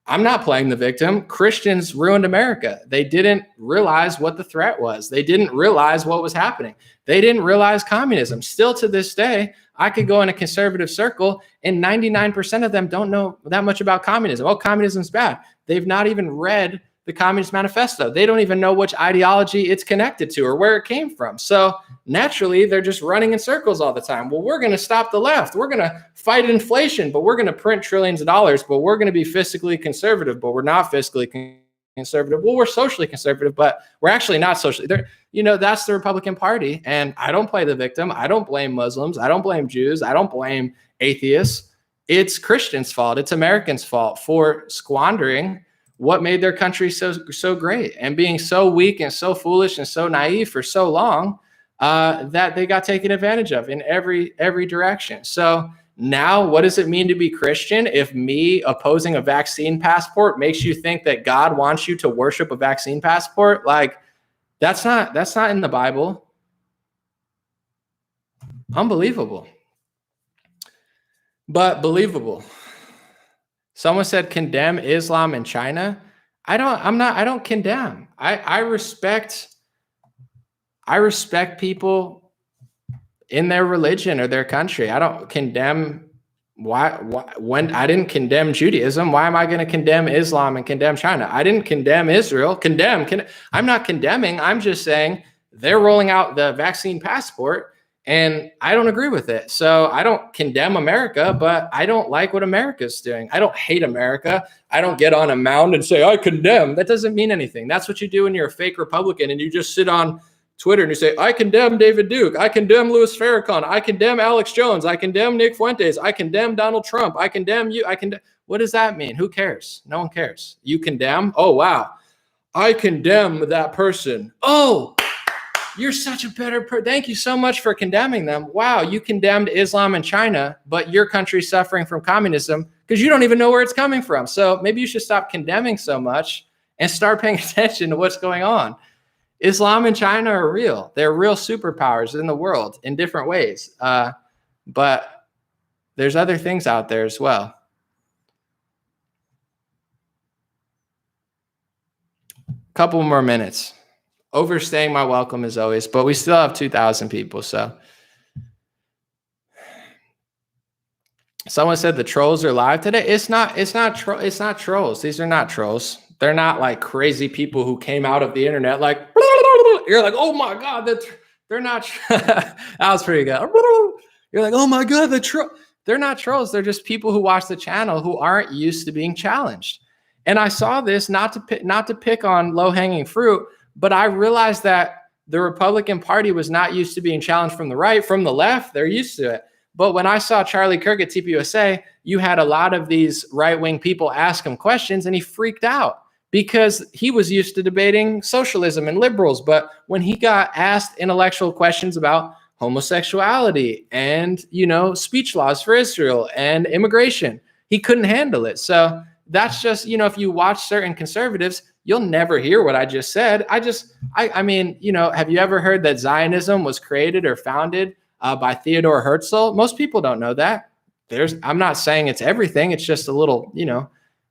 Speaker 1: I'm not playing the victim. Christians ruined America. They didn't realize what the threat was. They didn't realize what was happening. They didn't realize communism. Still to this day, I could go in a conservative circle and 99% of them don't know that much about communism. Oh, communism's bad. They've not even read the Communist Manifesto. They don't even know which ideology it's connected to or where it came from. So naturally, they're just running in circles all the time. Well, we're going to stop the left. We're going to fight inflation, but we're going to print trillions of dollars, but we're going to be fiscally conservative, but we're not fiscally conservative. Well, we're socially conservative, but we're actually not socially. That's the Republican Party. And I don't play the victim. I don't blame Muslims. I don't blame Jews. I don't blame atheists. It's Christians' fault. It's Americans' fault for squandering what made their country so great and being so weak and so foolish and so naive for so long that they got taken advantage of in every direction. So now what does it mean to be Christian if me opposing a vaccine passport makes you think that God wants you to worship a vaccine passport? Like, that's not in the Bible. Unbelievable. But believable. Someone said condemn Islam in China. I don't condemn. I respect people in their religion or their country. I don't condemn when I didn't condemn Judaism. Why am I going to condemn Islam and condemn China? I didn't condemn Israel. I'm not condemning. I'm just saying they're rolling out the vaccine passport and I don't agree with it. So I don't condemn America, but I don't like what America's doing. I don't hate America. I don't get on a mound and say, I condemn. That doesn't mean anything. That's what you do when you're a fake Republican and you just sit on Twitter and you say, I condemn David Duke. I condemn Louis Farrakhan. I condemn Alex Jones. I condemn Nick Fuentes. I condemn Donald Trump. I condemn you. What does that mean? Who cares? No one cares. You condemn? Oh, wow. I condemn that person. Oh, you're such a better person. Thank you so much for condemning them. Wow, you condemned Islam in China, but your country's suffering from communism because you don't even know where it's coming from. So maybe you should stop condemning so much and start paying attention to what's going on. Islam and China are real. They're real superpowers in the world in different ways. But there's other things out there as well. Couple more minutes. Overstaying my welcome as always, but we still have 2,000 people. So someone said the trolls are live today. It's not trolls. These are not trolls. They're not like crazy people who came out of the internet like, you're like, oh my God, they're not. That was pretty good. You're like, oh my God, they're not trolls. They're just people who watch the channel who aren't used to being challenged. And I saw this not to pick on low-hanging fruit, but I realized that the Republican Party was not used to being challenged from the right. From the left, they're used to it. But when I saw Charlie Kirk at TPUSA, you had a lot of these right-wing people ask him questions, and he freaked out because he was used to debating socialism and liberals. But when he got asked intellectual questions about homosexuality and, speech laws for Israel and immigration, he couldn't handle it. So that's just, if you watch certain conservatives, you'll never hear what I just said. I mean, have you ever heard that Zionism was created or founded by Theodore Herzl? Most people don't know that. I'm not saying it's everything. It's just a little,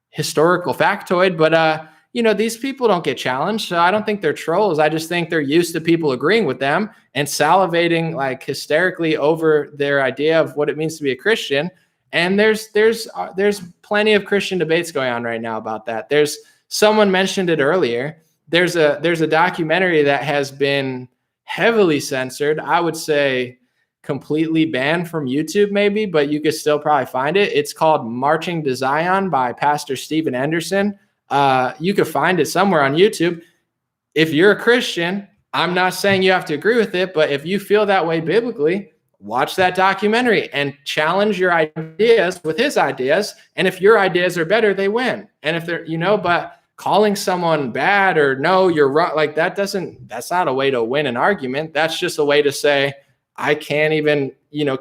Speaker 1: historical factoid. But, these people don't get challenged. So I don't think they're trolls. I just think they're used to people agreeing with them and salivating like hysterically over their idea of what it means to be a Christian. And there's plenty of Christian debates going on right now about that. Someone mentioned it earlier. There's a documentary that has been heavily censored. I would say completely banned from YouTube maybe, but you could still probably find it. It's called Marching to Zion by Pastor Steven Anderson. You could find it somewhere on YouTube. If you're a Christian, I'm not saying you have to agree with it, but if you feel that way biblically, watch that documentary and challenge your ideas with his ideas. And if your ideas are better, they win. And if they're, but calling someone bad or no, you're wrong, like that's not a way to win an argument. That's just a way to say, I can't even,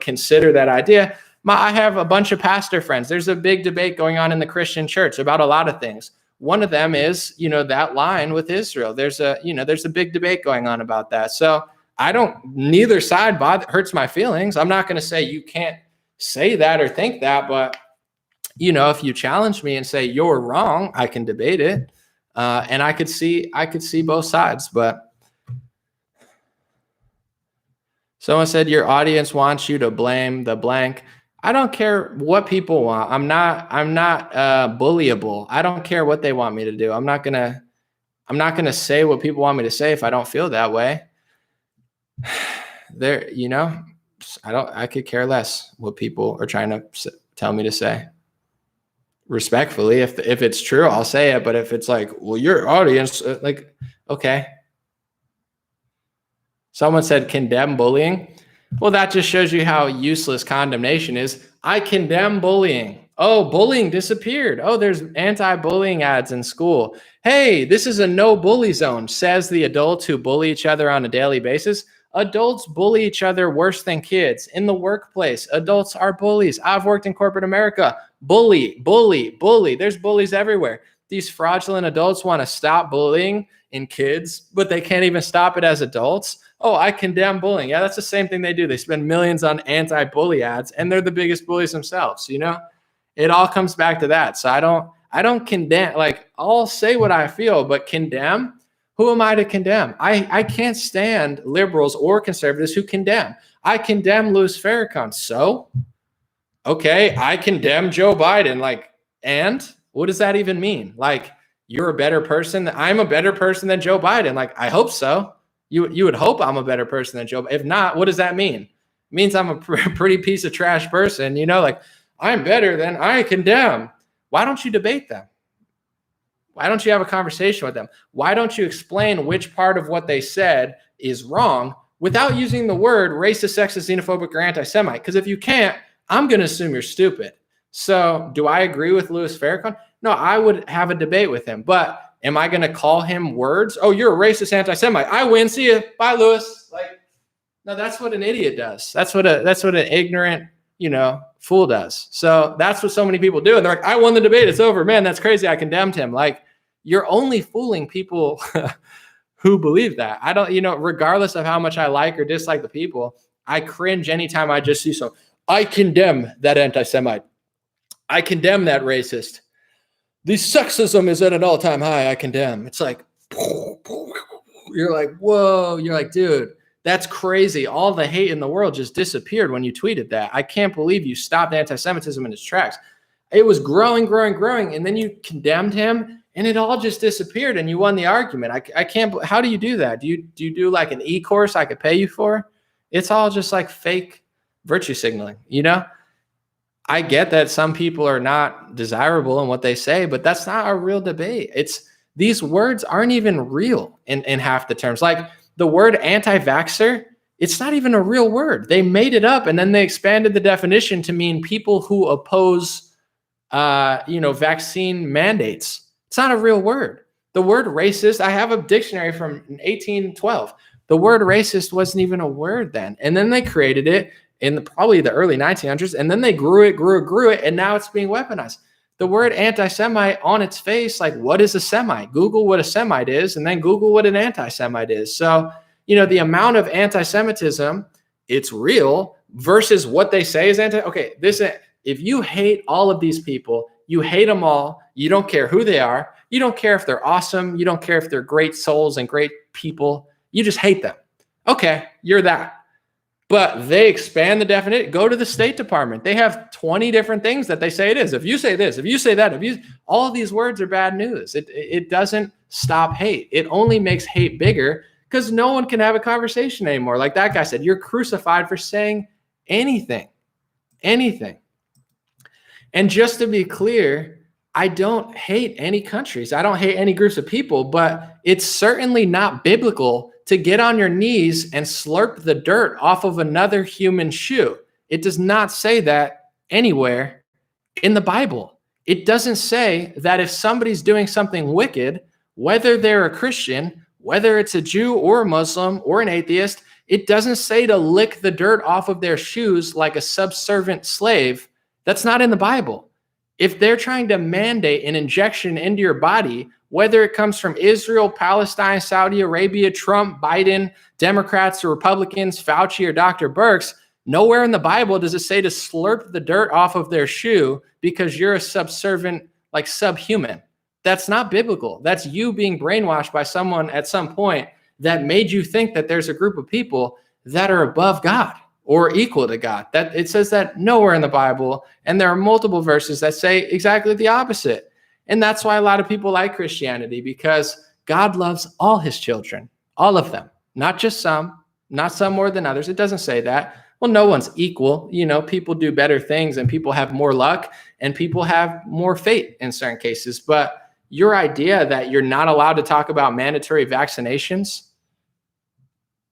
Speaker 1: consider that idea. I have a bunch of pastor friends. There's a big debate going on in the Christian church about a lot of things. One of them is, that line with Israel. There's a big debate going on about that. So neither side hurts my feelings. I'm not going to say you can't say that or think that, but if you challenge me and say you're wrong, I can debate it. And I could see both sides, but someone said your audience wants you to blame the blank. I don't care what people want. I'm not bullyable. I don't care what they want me to do. I'm not gonna say what people want me to say if I don't feel that way. I could care less what people are trying to tell me to say. Respectfully, if it's true, I'll say it. But if it's like, well, your audience, okay. Someone said condemn bullying. Well, that just shows you how useless condemnation is. I condemn bullying. Oh, bullying disappeared. Oh, there's anti-bullying ads in school. Hey, this is a no bully zone, says the adults who bully each other on a daily basis. Adults bully each other worse than kids. In the workplace, adults are bullies. I've worked in corporate America. Bully. There's bullies everywhere. These fraudulent adults want to stop bullying in kids, but they can't even stop it as adults. Oh, I condemn bullying. Yeah, that's the same thing they do. They spend millions on anti-bully ads, and they're the biggest bullies themselves. It all comes back to that. So I don't condemn. I'll say what I feel, but condemn. Who am I to condemn? I can't stand liberals or conservatives who condemn. I condemn Louis Farrakhan. So, okay, I condemn Joe Biden. And what does that even mean? You're a better person. I'm a better person than Joe Biden. I hope so. You would hope I'm a better person than Joe. If not, what does that mean? It means I'm a pretty piece of trash person. I'm better than I condemn. Why don't you debate them? Why don't you have a conversation with them? Why don't you explain which part of what they said is wrong without using the word racist, sexist, xenophobic, or anti-Semite? Because if you can't, I'm going to assume you're stupid. So do I agree with Louis Farrakhan? No, I would have a debate with him. But am I going to call him words? Oh, you're a racist anti-Semite. I win. See you. Bye, Louis. No, that's what an idiot does. That's what an ignorant, fool does. So that's what so many people do. And they're like, I won the debate. It's over. Man, that's crazy. I condemned him. You're only fooling people who believe that. I don't, regardless of how much I like or dislike the people, I cringe anytime I just see so. I condemn that anti-Semite. I condemn that racist. The sexism is at an all-time high. I condemn. It's you're like, whoa. You're like, dude, that's crazy. All the hate in the world just disappeared when you tweeted that. I can't believe you stopped anti-Semitism in its tracks. It was growing. And then you condemned him and it all just disappeared and you won the argument. I can't, how do you do that? Do you do an e-course I could pay you for? It's all just fake virtue signaling, I get that some people are not desirable in what they say, but that's not a real debate. These words aren't even real in half the terms. The word anti-vaxxer, it's not even a real word. They made it up and then they expanded the definition to mean people who oppose, vaccine mandates. It's not a real word. The word racist, I have a dictionary from 1812. The word racist wasn't even a word then. And then they created it in probably the early 1900s, and then they grew it, and now it's being weaponized. The word anti-Semite on its face, what is a Semite? Google what a Semite is, and then Google what an anti-Semite is. So, the amount of anti-Semitism, it's real, versus what they say is if you hate all of these people, you hate them all, you don't care who they are, you don't care if they're awesome, you don't care if they're great souls and great people, you just hate them. Okay, you're that. But they expand the definition. Go to the State Department. They have 20 different things that they say it is. If you say this, if you say that, all of these words are bad news. It doesn't stop hate. It only makes hate bigger because no one can have a conversation anymore. Like that guy said, you're crucified for saying anything. And just to be clear, I don't hate any countries. I don't hate any groups of people, but it's certainly not biblical to get on your knees and slurp the dirt off of another human shoe. It does not say that anywhere in the Bible. It doesn't say that if somebody's doing something wicked, whether they're a Christian, whether it's a Jew or a Muslim or an atheist, it doesn't say to lick the dirt off of their shoes like a subservient slave. That's not in the Bible. If they're trying to mandate an injection into your body, whether it comes from Israel, Palestine, Saudi Arabia, Trump, Biden, Democrats or Republicans, Fauci or Dr. Birx, nowhere in the Bible does it say to slurp the dirt off of their shoe because you're a subservient, like subhuman. That's not biblical. That's you being brainwashed by someone at some point that made you think that there's a group of people that are above God or equal to God. That it says that nowhere in the Bible, and there are multiple verses that say exactly the opposite. And that's why a lot of people like Christianity, because God loves all his children, all of them, not just some, not some more than others. It doesn't say that. Well, no one's equal. You know, people do better things and people have more luck and people have more fate in certain cases. But your idea that you're not allowed to talk about mandatory vaccinations,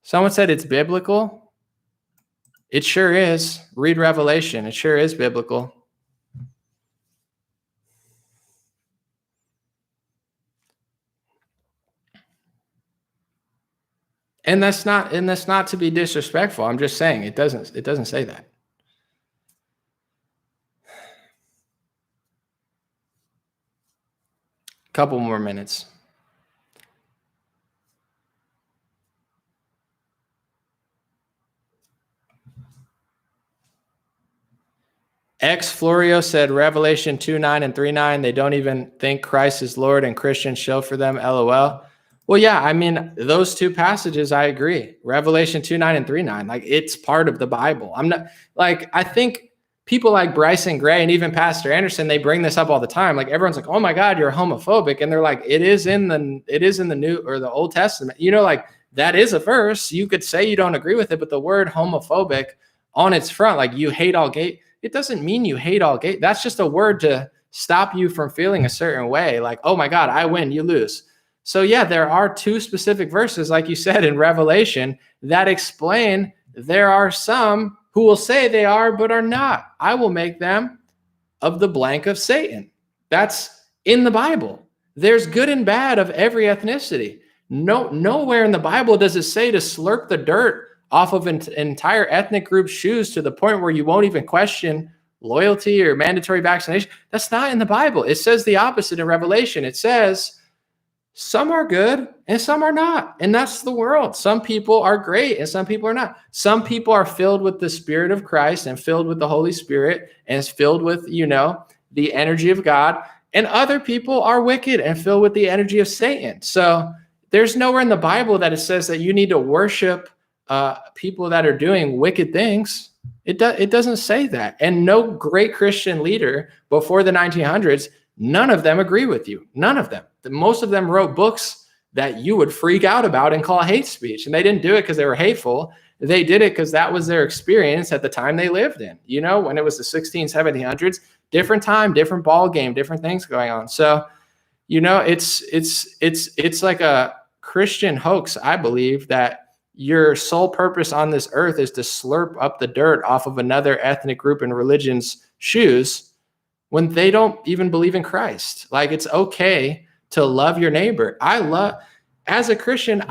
Speaker 1: someone said it's biblical. It sure is. Read Revelation. It sure is biblical. And that's not to be disrespectful. I'm just saying it doesn't say that. Couple more minutes. X Florio said Revelation 2:9 and 3:9, they don't even think Christ is Lord and Christians show for them, LOL. Well, yeah, I mean, those two passages, I agree. Revelation 2:9 and 3:9, like it's part of the Bible. I'm not like, I think people like Bryson Gray and even Pastor Anderson, they bring this up all the time. Like everyone's like, oh my God, you're homophobic. And they're like, it is in the New or the Old Testament. You know, like that is a verse. You could say you don't agree with it, but the word homophobic on its front, like you hate all gay, it doesn't mean you hate all gay. That's just a word to stop you from feeling a certain way. Like, oh my God, I win, you lose. So yeah, there are two specific verses, like you said in Revelation, that explain there are some who will say they are, but are not. I will make them of the blank of Satan. That's in the Bible. There's good and bad of every ethnicity. Nowhere in the Bible does it say to slurp the dirt off of an entire ethnic group's shoes to the point where you won't even question loyalty or mandatory vaccination. That's not in the Bible. It says the opposite in Revelation. It says some are good and some are not. And that's the world. Some people are great and some people are not. Some people are filled with the Spirit of Christ and filled with the Holy Spirit and is filled with, you know, the energy of God. And other people are wicked and filled with the energy of Satan. So there's nowhere in the Bible that it says that you need to worship people that are doing wicked things. It doesn't say that. And no great Christian leader before the 1900s, none of them agree with you. None of them. Most of them wrote books that you would freak out about and call hate speech. And they didn't do it because they were hateful. They did it because that was their experience at the time they lived in. You know, when it was the 1700s, different time, different ball game, different things going on. So, you know, it's like a Christian hoax, I believe, that your sole purpose on this earth is to slurp up the dirt off of another ethnic group and religion's shoes when they don't even believe in Christ. Like, it's okay to love your neighbor. As a Christian,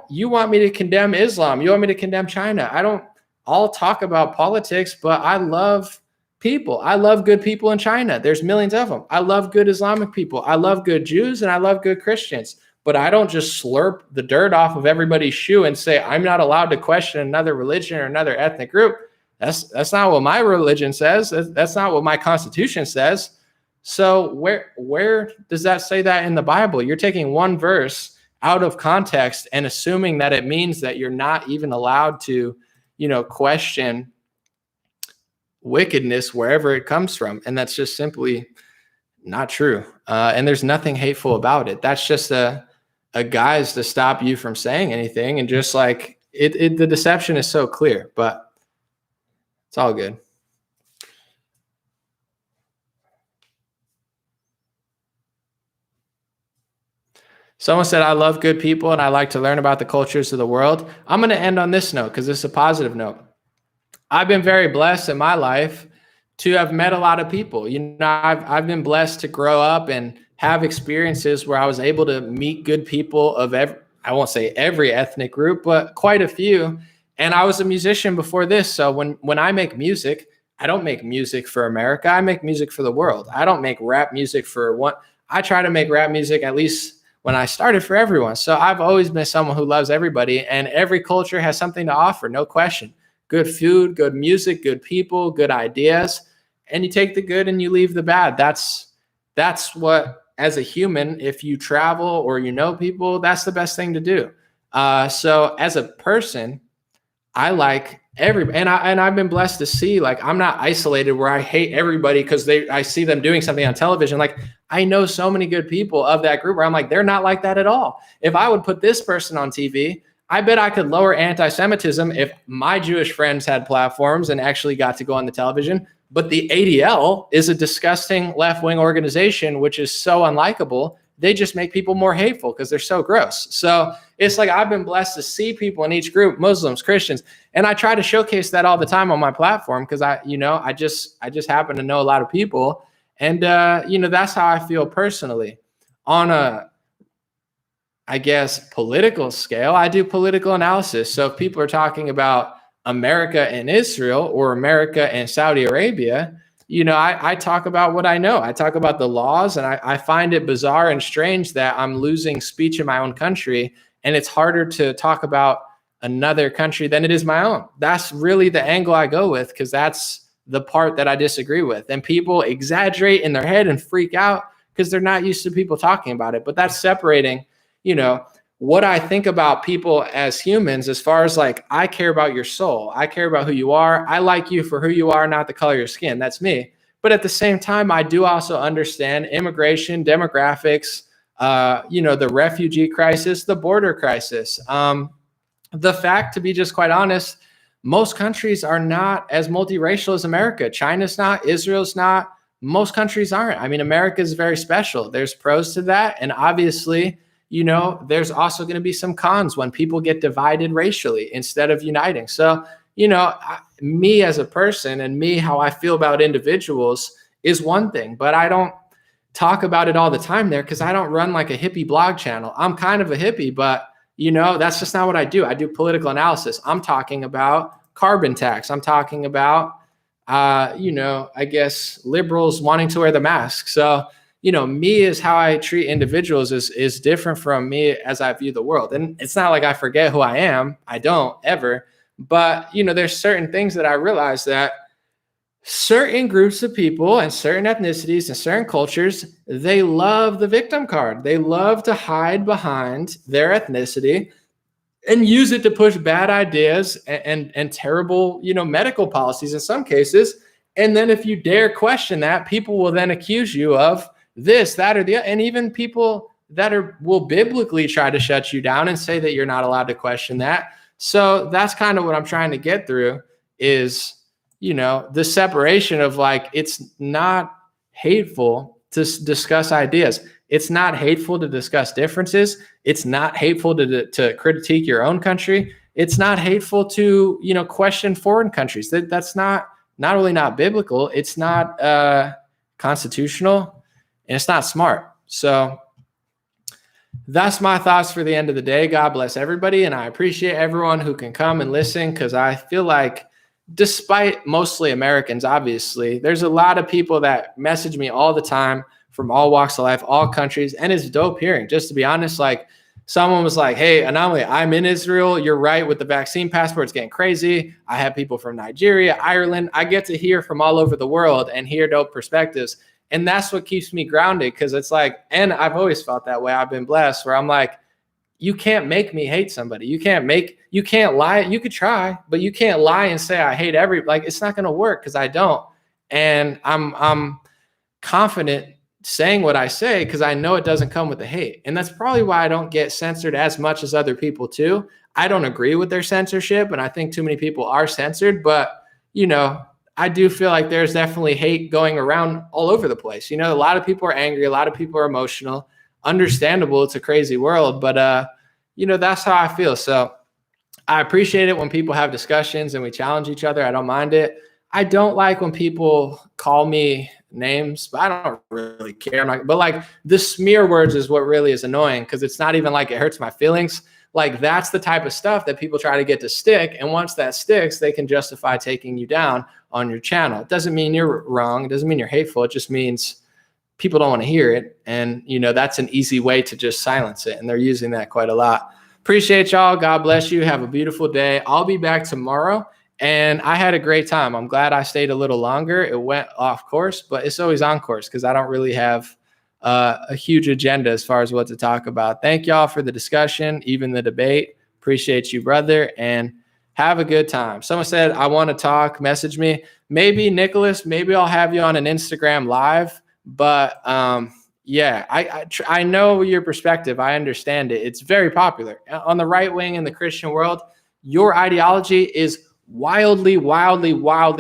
Speaker 1: you want me to condemn Islam. You want me to condemn China. I'll talk about politics, but I love people. I love good people in China. There's millions of them. I love good Islamic people. I love good Jews and I love good Christians, but I don't just slurp the dirt off of everybody's shoe and say, I'm not allowed to question another religion or another ethnic group. That's not what my religion says. That's not what my Constitution says. So where does that say that in the Bible? You're taking one verse out of context and assuming that it means that you're not even allowed to, you know, question wickedness wherever it comes from. And that's just simply not true. And there's nothing hateful about it. That's just a a guise to stop you from saying anything. And just like the deception is so clear, but it's all good. Someone said, I love good people and I like to learn about the cultures of the world. I'm going to end on this note because it's a positive note. I've been very blessed in my life to have met a lot of people. You know, I've been blessed to grow up and have experiences where I was able to meet good people of I won't say every ethnic group, but quite a few. And I was a musician before this. So when I make music, I don't make music for America. I make music for the world. I don't make rap music for one. I try to make rap music, at least when I started, for everyone. So I've always been someone who loves everybody, and every culture has something to offer, no question. Good food, good music, good people, good ideas. And you take the good and you leave the bad. That's what, as a human, if you travel or you know people, that's the best thing to do. So as a person, I like everybody, and I've been blessed to see, like, I'm not isolated where I hate everybody because I see them doing something on television. Like, I know so many good people of that group where I'm like, they're not like that at all. If I would put this person on TV, I bet I could lower anti-Semitism if my Jewish friends had platforms and actually got to go on the television. But the ADL is a disgusting left-wing organization, which is so unlikable. They just make people more hateful because they're so gross. So it's like, I've been blessed to see people in each group, Muslims, Christians, and I try to showcase that all the time on my platform because I just happen to know a lot of people. And, that's how I feel personally. On a, I guess, political scale, I do political analysis. So if people are talking about America and Israel or America and Saudi Arabia, I talk about what I know. I talk about the laws, and I find it bizarre and strange that I'm losing speech in my own country, and it's harder to talk about another country than it is my own. That's really the angle I go with, because that's the part that I disagree with. And people exaggerate in their head and freak out because they're not used to people talking about it. But that's separating, what I think about people as humans, as far as like, I care about your soul. I care about who you are. I like you for who you are, not the color of your skin. That's me. But at the same time, I do also understand immigration, demographics, the refugee crisis, the border crisis. The fact, to be just quite honest, most countries are not as multiracial as America. China's not, Israel's not, most countries aren't. I mean, America is very special. There's pros to that. And obviously, there's also going to be some cons when people get divided racially instead of uniting. So, me as a person and how I feel about individuals is one thing, but I don't talk about it all the time there because I don't run like a hippie blog channel. I'm kind of a hippie, but that's just not what I do. I do political analysis. I'm talking about carbon tax. I'm talking about, I guess liberals wanting to wear the mask. So, me is how I treat individuals is different from me as I view the world. And it's not like I forget who I am. I don't ever. But, there's certain things that I realize that certain groups of people and certain ethnicities and certain cultures, they love the victim card. They love to hide behind their ethnicity and use it to push bad ideas and terrible, medical policies in some cases. And then if you dare question that, people will then accuse you of this, that, or the other. And even people that will biblically try to shut you down and say that you're not allowed to question that. So that's kind of what I'm trying to get through is, the separation of like, it's not hateful to discuss ideas. It's not hateful to discuss differences. It's not hateful to critique your own country. It's not hateful to, question foreign countries. That's not only not biblical, it's not constitutional, and it's not smart. So that's my thoughts for the end of the day. God bless everybody. And I appreciate everyone who can come and listen, because I feel like despite mostly Americans, obviously, there's a lot of people that message me all the time from all walks of life, all countries. And it's dope hearing, just to be honest, like someone was like, hey, Anomaly, I'm in Israel. You're right with the vaccine passport. It's getting crazy. I have people from Nigeria, Ireland. I get to hear from all over the world and hear dope perspectives. And that's what keeps me grounded, because it's like, and I've always felt that way. I've been blessed where I'm like, you can't make me hate somebody. You can't lie. You could try, but you can't lie and say I hate it's not going to work, because I don't. And I'm confident saying what I say because I know it doesn't come with the hate. And that's probably why I don't get censored as much as other people too. I don't agree with their censorship, and I think too many people are censored, but I do feel like there's definitely hate going around all over the place. A lot of people are angry, a lot of people are emotional. Understandable, it's a crazy world, but that's how I feel. So I appreciate it when people have discussions and we challenge each other. I don't mind it. I don't like when people call me names, but I don't really care. But like the smear words is what really is annoying, because it's not even like it hurts my feelings. Like that's the type of stuff that people try to get to stick. And once that sticks, they can justify taking you down on your channel. It doesn't mean you're wrong. It doesn't mean you're hateful. It just means people don't want to hear it. And, that's an easy way to just silence it. And they're using that quite a lot. Appreciate y'all. God bless you. Have a beautiful day. I'll be back tomorrow. And I had a great time. I'm glad I stayed a little longer. It went off course, but it's always on course because I don't really have a huge agenda as far as what to talk about. Thank y'all for the discussion, even the debate. Appreciate you, brother, and have a good time. Someone said, I want to talk, message me. Maybe, Nicholas, maybe I'll have you on an Instagram live. But yeah, I know your perspective. I understand it. It's very popular. On the right wing in the Christian world, your ideology is wildly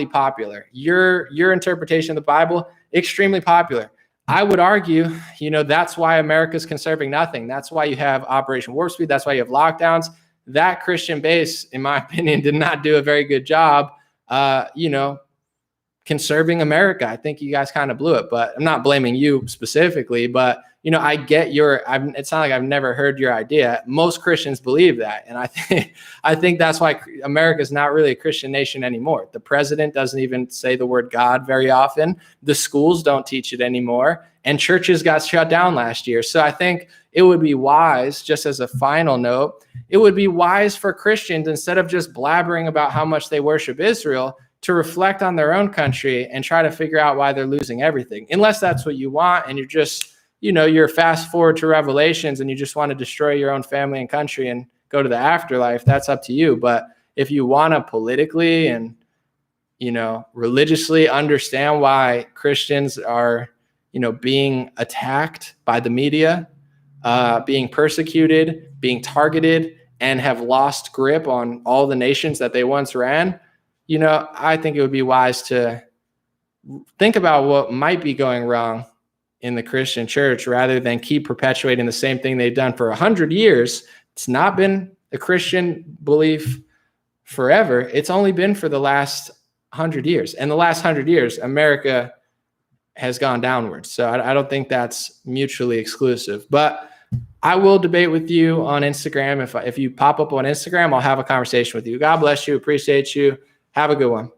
Speaker 1: popular. Your interpretation of the Bible, extremely popular. I would argue, that's why America's conserving nothing. That's why you have Operation Warp Speed. That's why you have lockdowns. That Christian base, in my opinion, did not do a very good job, conserving America. I think you guys kind of blew it, but I'm not blaming you specifically, but I get it's not like I've never heard your idea. Most Christians believe that. And I think that's why America is not really a Christian nation anymore. The president doesn't even say the word God very often. The schools don't teach it anymore. And churches got shut down last year. So I think it would be wise, just as a final note, it would be wise for Christians, instead of just blabbering about how much they worship Israel, to reflect on their own country and try to figure out why they're losing everything. Unless that's what you want and you're just, you're fast forward to Revelations and you just want to destroy your own family and country and go to the afterlife, that's up to you. But if you want to politically and, religiously understand why Christians are, being attacked by the media, being persecuted, being targeted, and have lost grip on all the nations that they once ran, I think it would be wise to think about what might be going wrong in the Christian church rather than keep perpetuating the same thing they've done for 100 years. It's not been a Christian belief forever. It's only been for the last 100 years. And the last 100 years, America has gone downwards. So I don't think that's mutually exclusive. But I will debate with you on Instagram. If you pop up on Instagram, I'll have a conversation with you. God bless you. Appreciate you. Have a good one.